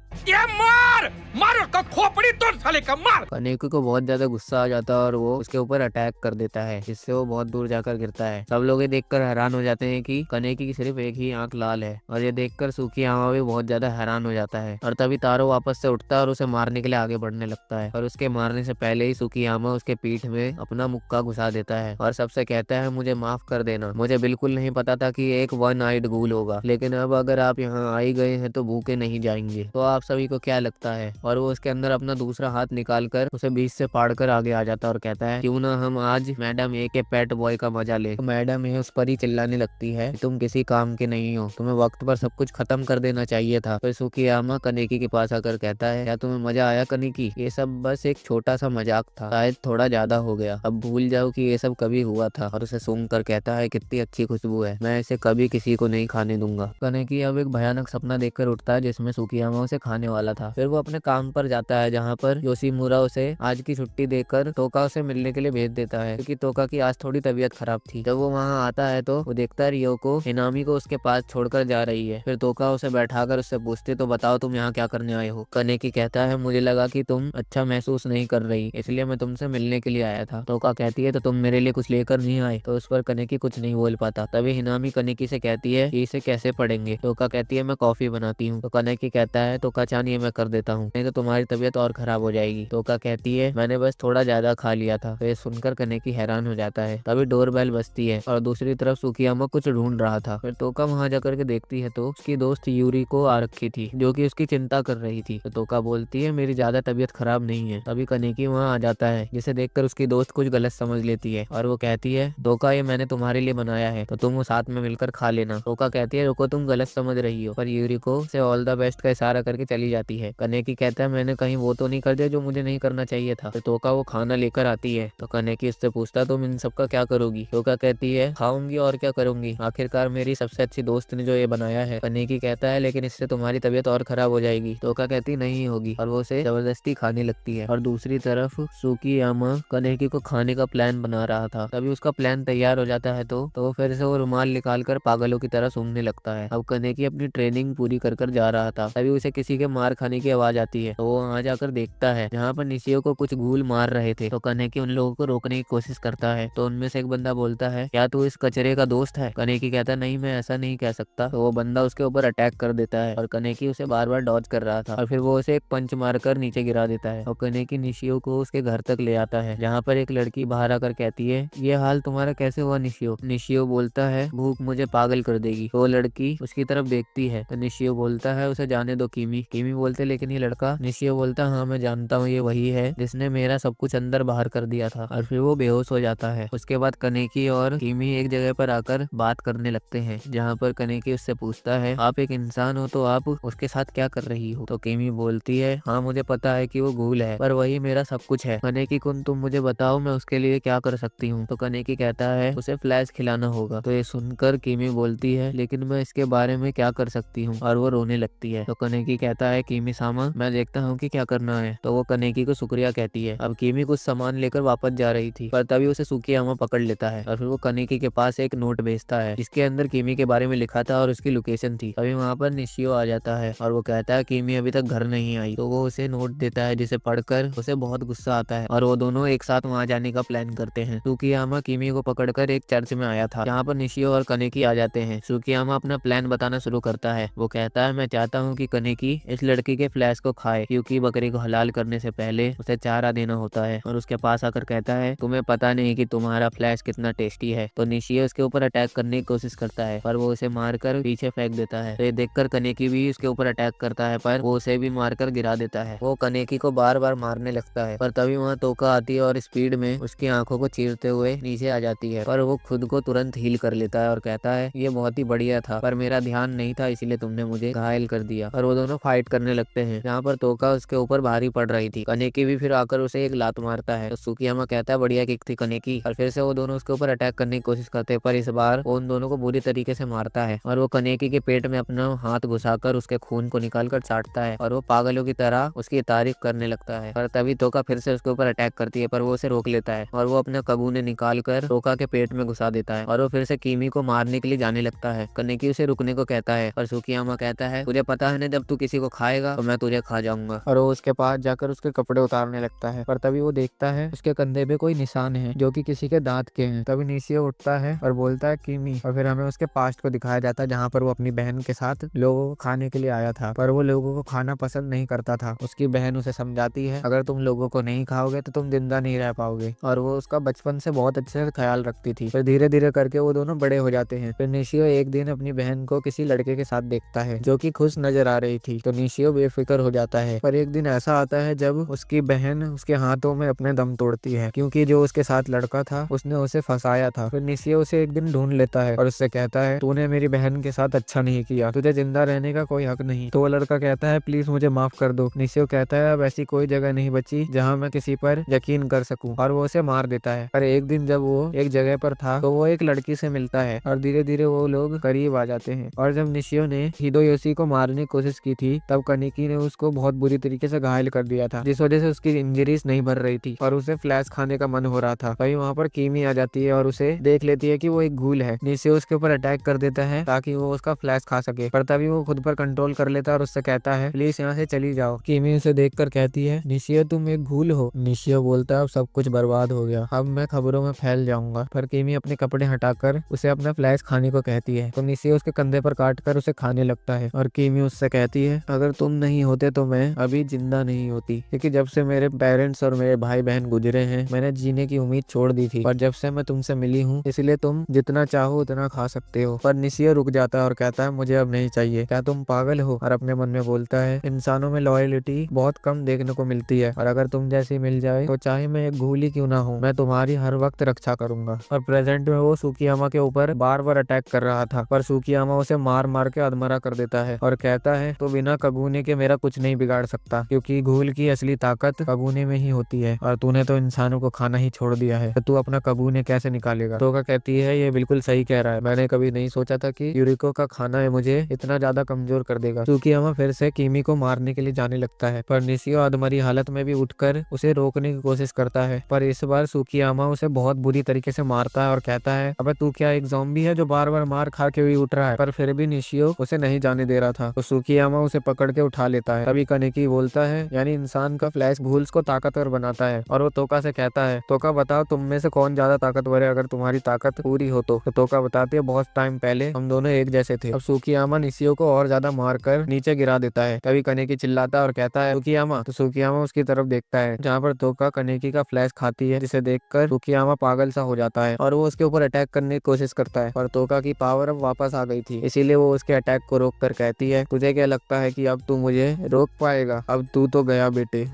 मार उसका खोपड़ी तोड़ साले का मार। कनेकी को बहुत ज्यादा गुस्सा आ जाता है और वो उसके ऊपर अटैक कर देता है जिससे वो बहुत दूर जाकर गिरता है। सब लोग ये देखकर हैरान हो जाते हैं कि कनेकी की सिर्फ एक ही आंख लाल है और ये देखकर सुकियामा भी बहुत ज्यादा हैरान हो जाता है। और तभी तारो वापस से उठता है और उसे मारने के लिए आगे बढ़ने लगता है और उसके मारने से पहले ही सुकियामा उसके पीठ में अपना मुक्का घुसा देता है और सबसे कहता है मुझे माफ कर देना, मुझे बिल्कुल नहीं पता था कि एक वन आइड गूल होगा, लेकिन अब अगर आप यहाँ आ ही गए हैं तो भूखे नहीं जाएंगे। तो आप सभी को क्या लगता है? और वो उसके अंदर अपना दूसरा हाथ निकालकर उसे बीच से फाड़कर आगे आ जाता है और कहता है क्यों ना हम आज मैडम ए के पेट बॉय का मजा ले। तो मैडम ए उस पर ही चिल्लाने लगती है तुम किसी काम के नहीं हो, तुम्हें वक्त पर सब कुछ खत्म कर देना चाहिए था। फिर सुकियामा कनेकी के पास आकर कहता है क्या तुम्हें मजा आया कनेकी? ये सब बस एक छोटा सा मजाक था, शायद थोड़ा ज्यादा हो गया, अब भूल जाओ कि ये सब कभी हुआ था। और उसे सूंघ कर कहता है कितनी अच्छी खुशबू है, मैं इसे कभी किसी को नहीं खाने दूंगा। कनेकी अब एक भयानक सपना देखकर उठता है जिसमें सुकियामा उसे खाने वाला था। फिर वो अपने काम पर जाता है जहाँ पर योशिमुरा उसे आज की छुट्टी देकर तोका उसे मिलने के लिए भेज देता है क्योंकि तोका की आज थोड़ी तबीयत खराब थी। जब वो वहाँ आता है तो वो देखता है रियोको हिनामी को उसके पास छोड़कर जा रही है। फिर तोका उसे बैठाकर उससे पूछते तो बताओ तुम यहाँ क्या करने आए हो? कनेकी कहता है मुझे लगा कि तुम अच्छा महसूस नहीं कर रही इसलिए मैं तुमसे मिलने के लिए आया था। तोका कहती है तो तुम मेरे लिए कुछ लेकर नहीं आए? तो उस पर कनेकी कुछ नहीं बोल पाता। तभी हिनामी कनेकी से कहती है कि इसे कैसे पढ़ेंगे? तोका कहती है मैं कॉफी बनाती हूँ। तो कनेकी कहता है तोका चाहिए मैं कर देता हूँ, नहीं तो तुम्हारी तबीयत और खराब हो जाएगी। तोका कहती है मैंने बस थोड़ा ज्यादा खा लिया था। तो ये सुनकर कनेकी हैरान हो जाता है। तभी डोरबेल बजती है और दूसरी तरफ सुकियामा कुछ ढूंढ रहा था। फिर तोका वहाँ जाकर के देखती है तो उसकी दोस्त यूरी को आ रखी थी जो कि उसकी चिंता कर रही थी। तो तोका बोलती है मेरी ज्यादा तबीयत खराब नहीं है। तभी कनेकी वहाँ आ जाता है जिसे देखकर उसकी दोस्त कुछ गलत समझ लेती है और वो कहती है तोका ये मैंने तुम्हारे लिए बनाया है तो तुम वो साथ में मिलकर खा लेना। तोका कहती है रुको तुम गलत समझ रही हो, पर यूरी को से ऑल द बेस्ट का इशारा करके चली जाती है। कनेकी कहता है मैंने कहीं वो तो नहीं कर दिया जो मुझे नहीं करना चाहिए था। तो तोका वो खाना लेकर आती है तो कनेकी उससे पूछता तुम इन सब का क्या करोगी? तोका कहती है खाऊंगी और क्या करूंगी, आखिरकार मेरी सबसे अच्छी दोस्त ने जो ये बनाया है। कनेकी कहता है लेकिन इससे तुम्हारी तबीयत और खराब हो जाएगी। तोका कहती नहीं होगी और वो उसे जबरदस्ती खाने लगती है। और दूसरी तरफ सुकियामा कनेकी को खाने का प्लान बना रहा था। तभी उसका प्लान तैयार हो जाता है तो वो फिर से वो रुमाल निकाल कर पागलों की तरह सूंघने लगता है। अब कनेकी अपनी ट्रेनिंग पूरी कर जा रहा था। तभी उसे किसी के मार खाने की आवाज आती है तो वो वहाँ जाकर देखता है जहाँ पर निशियो को कुछ घूल मार रहे थे। तो कनेकी उन लोगों को रोकने की कोशिश करता है तो उनमें से एक बंदा बोलता है क्या तू इस कचरे का दोस्त है? कनेकी कहता नहीं मैं ऐसा नहीं कह सकता। तो वो बंदा उसके ऊपर अटैक कर देता है और कनेकी उसे बार बार डॉज कर रहा था और फिर वो उसे एक पंच मारकर नीचे गिरा देता है। और कनेकी निशियो को उसके घर तक ले आता है जहाँ पर एक लड़की बाहर आकर कहती है ये हाल तुम्हारा कैसे हुआ निशियो? निशियो बोलता है भूख मुझे पागल कर देगी। तो वो लड़की उसकी तरफ देखती है तो निशियो बोलता है उसे जाने दो कीमी। कीमी बोलते लेकिन ये लड़का? निशियो बोलता हाँ मैं जानता हूँ ये वही है जिसने मेरा सब कुछ अंदर बाहर कर दिया था। और फिर वो बेहोश हो जाता है। उसके बाद कनेकी और कीमी एक जगह पर आकर बात करने लगते हैं जहाँ पर कनेकी उससे पूछता है आप एक इंसान हो तो आप उसके साथ क्या कर रही हो? तो कीमी बोलती है हाँ मुझे पता है कि वो घूल है पर वही मेरा सब कुछ है। कनेकी कुन तुम मुझे बताओ मैं उसके लिए क्या कर सकती हूँ? तो कनेकी कहता है उसे फ्लैश खिलाना होगा। तो ये सुनकर कीमी बोलती है लेकिन मैं इसके बारे में क्या कर सकती हूँ? और वो रोने लगती है। तो कनेकी कहता है कीमी सामा मैं देखता हूँ कि क्या करना है। तो वो कनेकी को शुक्रिया कहती है। अब कीमी कुछ सामान लेकर वापस जा रही थी पर तभी उसे सुकियामा पकड़ लेता है और फिर वो कनेकी के पास एक नोट भेजता है जिसके अंदर कीमी के बारे में लिखा था और उसकी लोकेशन थी। अभी वहाँ पर निशियो आ जाता है और वो कहता है कीमी अभी तक घर नहीं आई। तो वो उसे नोट देता है जिसे पढ़कर उसे बहुत गुस्सा आता है और वो दोनों एक साथ वहाँ जाने का प्लान करते हैं। सुकियामा कीमी को पकड़कर एक चर्च में आया था जहाँ पर निशियो और कनेकी आ जाते हैं। सुकियामा अपना प्लान बताना शुरू करता है। वो कहता है मैं चाहता हूँ कि कनेकी इस लड़की के फ्लैश को खाए क्योंकि बकरी को हलाल करने से पहले उसे चारा देना होता है। और उसके पास आकर कहता है तुम्हें पता नहीं कि तुम्हारा फ्लैश कितना टेस्टी है। तो निशियो उसके ऊपर अटैक करने की कोशिश करता है पर वो उसे मारकर पीछे फेंक देता है। तो ये देखकर कनेकी भी उसके ऊपर अटैक करता है पर वो उसे भी मारकर गिरा देता है। वो कनेकी को बार बार मारने लगता है पर तभी वहाँ तोका आती है और स्पीड में उसकी आंखों को चीरते हुए नीचे आ जाती है पर वो खुद को तुरंत हील कर लेता है और कहता है ये बहुत ही बढ़िया था पर मेरा ध्यान नहीं था इसीलिए तुमने मुझे घायल कर दिया। और वो दोनों फाइट करने लगते हैं जहाँ पर पर तोका उसके ऊपर भारी पड़ रही थी। कनेकी भी फिर आकर उसे एक लात मारता है। तो सुकियामा कहता है बढ़िया किक थी कनेकी, और फिर से वो दोनों उसके ऊपर अटैक करने की कोशिश करते हैं, पर इस बार वो उन दोनों को बुरी तरीके से मारता है और वो कनेकी के पेट में अपना हाथ घुसाकर उसके खून को निकाल कर चाटता है और वो पागलों की तरह उसकी तारीफ करने लगता है। पर तभी तोका फिर से उसके ऊपर अटैक करती है, पर वो उसे रोक लेता है और वो अपना कबूने निकाल कर तोका के पेट में घुसा देता है और वो फिर से कीमी को मारने के लिए जाने लगता है। कनेकी उसे रुकने को कहता है, पर सुकियामा कहता है तुझे पता है ना, जब तू किसी को खाएगा तो मैं तुझे खा जाऊंगा, और वो उसके पास जाकर उसके कपड़े उतारने लगता है। पर तभी वो देखता है उसके कंधे पे कोई निशान है जो कि किसी के दांत के हैं। तभी निशियो उठता है और बोलता है कीमी, और फिर हमें उसके पास्ट को दिखाया जाता है जहाँ पर वो अपनी बहन के साथ लोगों को खाने के लिए आया था, पर वो लोगों को खाना पसंद नहीं करता था। उसकी बहन उसे समझाती है अगर तुम लोगों को नहीं खाओगे तो तुम जिंदा नहीं रह पाओगे, और वो उसका बचपन से बहुत अच्छे से ख्याल रखती थी। फिर धीरे धीरे करके वो दोनों बड़े हो जाते हैं। फिर निशियो एक दिन अपनी बहन को किसी लड़के के साथ देखता है जो कि खुश नजर आ रही थी, तो निशियो बेफिक्र हो जाता है। पर एक दिन ऐसा आता है जब उसकी बहन उसके हाथों में अपने दम तोड़ती है, क्योंकि जो उसके साथ लड़का था उसने उसे फंसाया था। फिर निशियो उसे एक दिन ढूंढ लेता है और उससे कहता है तूने मेरी बहन के साथ अच्छा नहीं किया, तुझे जिंदा रहने का कोई हक नहीं। तो वो लड़का कहता है प्लीज मुझे माफ कर दो। निशियो कहता है अब ऐसी कोई जगह नहीं बची जहाँ मैं किसी पर यकीन कर सकूं, और वो उसे मार देता है। पर एक दिन जब वो एक जगह पर था तो वो एक लड़की से मिलता है और धीरे धीरे वो लोग करीब आ जाते हैं। और जब निशियो ने हिदोयोशी को मारने की कोशिश की थी तब कनिकी ने उसको बहुत बुरी तरीके से घायल कर दिया था, जिस वजह से उसकी इंजरीज नहीं भर रही थी और उसे फ्लैश खाने का मन हो रहा था। तभी वहाँ पर कीमी आ जाती है और उसे देख लेती है कि वो एक घूल है। निशियो उसके ऊपर अटैक कर देता है ताकि वो उसका फ्लैश खा सके, पर तभी वो खुद पर कंट्रोल कर लेता है और उससे कहता है प्लीज यहाँ से चली जाओ। कीमी उसे देखकर कहती है निशियो तुम एक घूल हो। निशियो बोलता है अब सब कुछ बर्बाद हो गया, अब मैं खबरों में फैल जाऊंगा। पर कीमी अपने कपड़े हटाकर उसे अपना फ्लैश खाने को कहती है, तो निशियो उसके कंधे पर काट कर उसे खाने लगता है और कीमी उससे कहती है अगर तुम नहीं होते तो मैं अभी जिंदा नहीं होती, क्योंकि जब से मेरे पेरेंट्स और मेरे भाई बहन गुजरे हैं मैंने जीने की उम्मीद छोड़ दी थी, पर जब से मैं तुमसे मिली हूँ इसलिए तुम जितना चाहो उतना खा सकते हो। पर निशियो रुक जाता है और कहता है मुझे अब नहीं चाहिए, क्या तुम पागल हो? और अपने मन में बोलता है इंसानों में लॉयल्टी बहुत कम देखने को मिलती है, और अगर तुम जैसी मिल जाए तो चाहे मैं एक घूली क्यों ना हूँ मैं तुम्हारी हर वक्त रक्षा करूंगा। और प्रेजेंट में वो सुकियामा के ऊपर बार बार अटैक कर रहा था, पर सुकियामा उसे मार मार के अधमरा कर देता है और कहता है तो बिना कगुने के मेरा कुछ नहीं बिगाड़ सकता, क्योंकि घूल की असली ताकत कगुने में ही होती है, और तूने तो इंसानों को खाना ही छोड़ दिया है, तो तू अपना कगुने कैसे निकालेगा? तोका कहती है ये बिल्कुल सही कह रहा है, मैंने कभी नहीं सोचा था कि यूरिको का खाना है मुझे इतना ज्यादा कमजोर कर देगा। सुकियामा फिर से कीमी को मारने के लिए जाने लगता है, पर निशियो अधमरी हालत में भी उठकर उसे रोकने की कोशिश करता है, पर इस बार सुकियामा उसे बहुत बुरी तरीके से मारता है और कहता है अबे तू क्या एक ज़ॉम्बी है जो बार बार मार खा के भी उठ रहा है? पर फिर भी निशियो उसे नहीं जाने दे रहा था, तो सुकियामा उसे पकड़ के उठा लेता है। तभी कनेकी बोलता है यानी इंसान का फ्लैश घूल्स को ताकतवर बनाता है, और वो तोका से कहता है तोका बताओ तुम में से कौन ज्यादा ताकतवर है अगर तुम्हारी ताकत पूरी हो तो तोका बताती है बहुत टाइम पहले हम दोनों एक जैसे थे। अब सुकियामा निशियो को और ज्यादा मारकर नीचे गिरा देता है। तभी कनेकी चिल्लाता है और कहता है सुकियामा, तो सुकियामा उसकी तरफ देखता है जहाँ पर तोका कनेकी का फ्लैश खाती है, जिसे देखकर सुकियामा पागल सा हो जाता है और वो उसके ऊपर अटैक करने की कोशिश करता है, पर तोका की पावर अब वापस आ गई थी, इसीलिए वो उसके अटैक को रोक कर कहती है तुझे क्या लगता है कि अब तू मुझे रोक पाएगा? अब तू तो गया बेटे।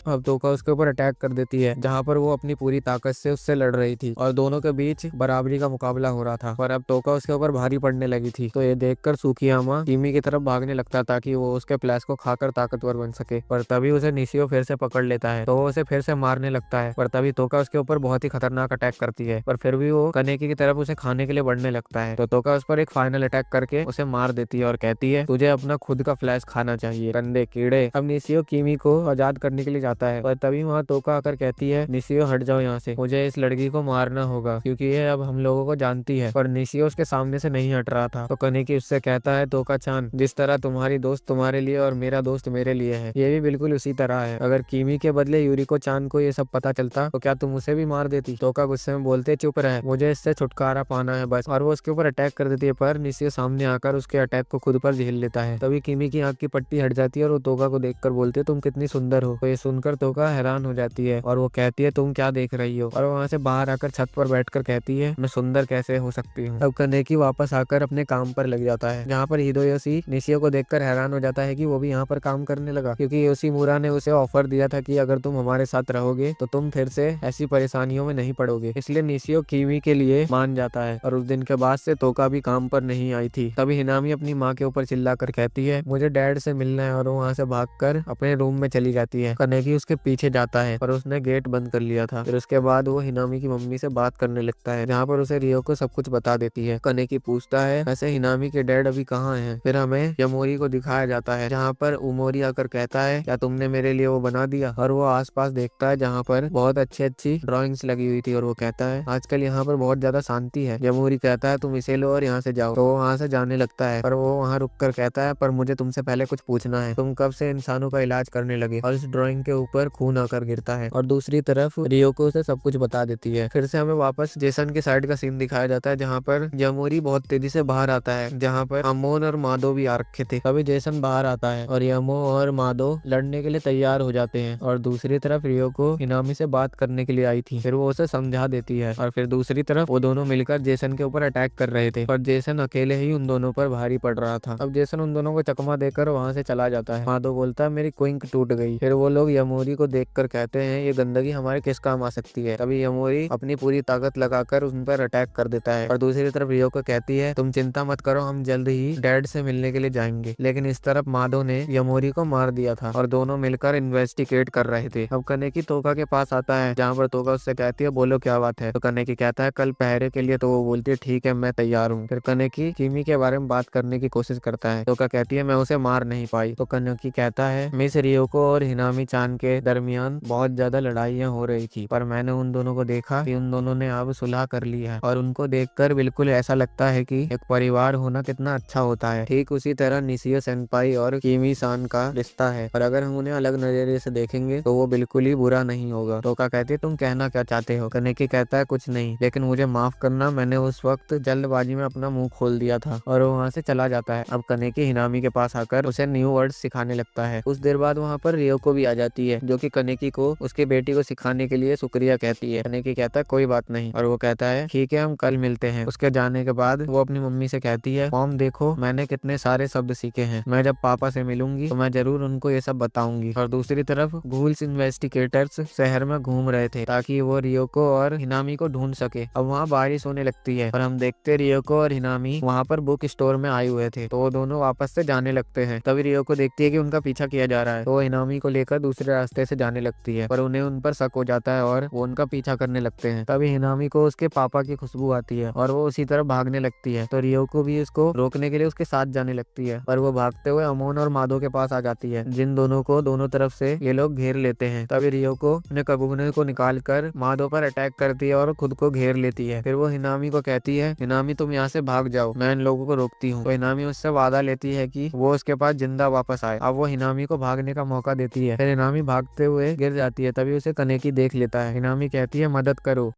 अब तोका उसके ऊपर अटैक कर देती है जहाँ पर वो अपनी पूरी ताकत से उससे लड़ रही थी और दोनों के बीच बराबरी का मुकाबला हो रहा था, पर अब तोका उसके ऊपर भारी पड़ने लगी थी। तो ये देखकर सुकियामा कीमी की तरफ भागने लगता ताकि वो उसके फ्लैश को खाकर ताकतवर बन सके, पर तभी उसे निशियो फिर से पकड़ लेता है, तो वो उसे फिर से मारने लगता है, पर तभी तोका उसके ऊपर बहुत ही खतरनाक अटैक करती है, पर फिर भी वो कनेकी की तरफ उसे खाने के लिए बढ़ने लगता है। तो तोका उस पर एक फाइनल अटैक करके उसे मार देती है और कहती है तुझे अपना खुद का फ्लैश खाना चाहिए गंदे कीड़े। अब निशियो कीमी को आजाद करने के लिए जाता है, पर तभी वहाँ तोका आकर कहती है निशियो हट जाओ यहाँ से, मुझे इस लड़की को मारना होगा क्योंकि ये अब हम लोगों को जानती है। पर निशियो उसके सामने से नहीं हट रहा था, तो कनेकी उससे कहता है तोका चान, जिस तरह तुम्हारी दोस्त तुम्हारे लिए और मेरा दोस्त मेरे लिए है, ये भी बिल्कुल उसी तरह है। अगर कीमी के बदले यूरिको चान को ये सब पता चलता तो क्या तुम उसे भी मार देती? तोका गुस्से में बोलते चुप रहे, मुझे इससे छुटकारा पाना है बस, और वो उसके ऊपर अटैक कर देती है, पर निशियो सामने आकर उसके अटैक को खुद पर झेल लेता है। तभी कीमी की आंख की पट्टी हट जाती है और वो तोका को देखकर बोलती है तुम कितनी सुंदर हो। तो ये सुनकर तोका हैरान हो जाती है और वो कहती है तुम क्या देख रही हो, और वहाँ से बाहर आकर छत पर बैठकर कहती है मैं सुंदर कैसे हो सकती हूँ। तब कानेकी वापस आकर अपने काम पर लग जाता है, जहाँ पर हिदेयोशी निशियो को देखकर हैरान हो जाता है कि वो भी यहाँ पर काम करने लगा, क्योंकि योशिमुरा ने उसे ऑफर दिया था कि अगर तुम हमारे साथ रहोगे तो तुम फिर से ऐसी परेशानियों में नहीं पड़ोगे। इसलिए निशियो कीमी के लिए मान जाता है और उस दिन के बाद से तोका भी काम पर नहीं आई थी। तभी हिनामी अपनी माँ के ऊपर चिल्लाकर कहती है मुझे डैड से मिलना है, और वो वहाँ से भागकर अपने रूम में चली जाती है। कानेकी उसके पीछे जाता है पर उसने गेट बंद कर लिया था। फिर उसके बाद वो हिनामी की मम्मी से बात करने लगता है, जहाँ पर उसे रियोको सब कुछ बता देती है। कानेकी पूछता है वैसे हिनामी के डैड अभी कहाँ हैं? फिर हमें यमोरी को दिखाया जाता है, जहाँ पर उमोरी आकर कहता है क्या तुमने मेरे लिए वो बना दिया? और वो आसपास देखता है जहाँ पर बहुत अच्छी ड्राइंग्स लगी हुई थी, और वो कहता है आजकल यहाँ पर बहुत ज्यादा शांति है। यमोरी कहता है तुम इसे लो और यहाँ से जाओ। तो वो वहाँ से जाने लगता है, पर वो वहाँ रुक कर कहता है पर मुझे तुमसे पहले कुछ पूछना है, तुम कब से इंसानों का इलाज करने लगे? और इस ड्राइंग के ऊपर खून आकर गिरता है, और दूसरी तरफ रियोको उसे सब कुछ बता देती है। फिर से हमें वापस जेसन के साइड का सीन दिखाया जाता है, जहाँ पर यमोरी बहुत तेजी से बाहर आता है, जहाँ पर अमोन और मादो भी आ रखे थे। तभी जेसन बाहर आता है और यमो और मादो लड़ने के लिए तैयार हो जाते हैं, और दूसरी तरफ रियोको हिनामी से बात करने के लिए आई थी। फिर वो उसे समझा देती है, और फिर दूसरी तरफ वो दोनों मिलकर जेसन के ऊपर अटैक कर रहे थे, पर जेसन अकेले ही उन दोनों पर भारी पड़ रहा था। अब जेसन उन दोनों को चकमा देकर वहाँ से चला जाता है। मादो बोलता है मेरी क्विंक टूट गई। फिर वो लोग यमोरी को देखकर कहते हैं ये गंदगी हमारे किस काम आ सकती है। तभी यमोरी अपनी पूरी ताकत लगाकर उन पर अटैक कर देता है, और दूसरी तरफ रियोको कहती है तुम चिंता मत करो, हम जल्द ही डैड से मिलने के लिए जाएंगे। लेकिन इस तरफ मादो ने यमोरी को मार दिया था, और दोनों मिलकर इन्वेस्टिगेट कर रहे थे। अब कानेकी तोका के पास आता है, जहाँ पर तोका उससे कहती है बोलो क्या बात है। तो कानेकी कहता है कल पहरे के लिए। तो वो बोलती है ठीक है मैं तैयार हूँ। फिर कानेकी कीमी के बारे में बात करने की कोशिश करता है। तोका कहती है मैं उसे मार नहीं पाई। तो कानेकी कहता है मिस रियोको और हिनामी चान के दरमियान बहुत ज्यादा लड़ाइयाँ हो रही थी, पर मैंने उन दोनों को देखा कि उन दोनों ने अब सुलह कर ली है, और उनको देखकर बिल्कुल ऐसा लगता है कि एक परिवार होना कितना अच्छा होता है। ठीक उसी तरह निशियो सेनपाई और कीमी सान का रिश्ता है, और अगर हम उन्हें अलग नजरिए से देखेंगे तो वो बिल्कुल ही बुरा नहीं होगा। तोका कहती है तुम कहना क्या चाहते हो? कानेकी कहता है कुछ नहीं, लेकिन मुझे माफ करना, मैंने उस वक्त जल्दबाजी में अपना मुंह खोल दिया था। और वो वहाँ से चला जाता है। अब कानेकी हिनामी के पास आकर उसे न्यू वर्ड्स सिखाने लगता है। कुछ देर बाद वहाँ पर रियोको भी आ जाती है, जो कि कानेकी को उसके बेटी को सिखाने के लिए शुक्रिया कहती है। कानेकी कहता है कोई बात नहीं, और वो कहता है ठीक है हम कल मिलते हैं। उसके जाने के बाद वो अपनी मम्मी से कहती है मॉम देखो मैंने कितने सारे शब्द सीखे हैं, मैं जब पापा से मिलूंगी तो मैं जरूर उनको ये सब बताऊंगी। और दूसरी तरफ घूल्स इन्वेस्टिगेटर्स शहर में घूम रहे थे ताकि वो रियोको और हिनामी को ढूंढ सके। अब वहाँ बारिश होने लगती है, और हम देखते रियोको और हिनामी वहाँ पर बुक स्टोर में आए हुए थे। तो वो दोनों वापस से जाने लगते हैं। तभी रियोको देखती है कि उनका पीछा किया जा रहा है, तो वो हिनामी को लेकर दूसरे रास्ते से जाने लगती है, पर उन्हें उन पर शक हो जाता है और वो उनका पीछा करने लगते हैं। तभी हिनामी को उसके पापा की खुशबू आती है, और वो उसी तरफ भागने लगती है। तो रियोको भी उसको रोकने के लिए उसके साथ जाने लगती है, पर वो भागते हुए अमोन और मादो के पास आ जाती है, जिन दोनों को दोनों तरफ से ये लोग घेर लेते हैं। तभी रियोको अपने कबूने को निकालकर मादो पर अटैक करती है और खुद को घेर लेती है। फिर वो हिनामी को कहती है हिनामी तुम यहाँ से भाग जाओ, मैं इन लोगों को रोकती हूँ। तो हिनामी उससे वादा लेती है कि वो उसके पास जिंदा वापस आए। अब वो हिनामी को भागने का मौका देती है। फिर हिनामी भागते हुए गिर जाती है। तभी उसे कानेकी देख लेता है। हिनामी कहती है मदद करो।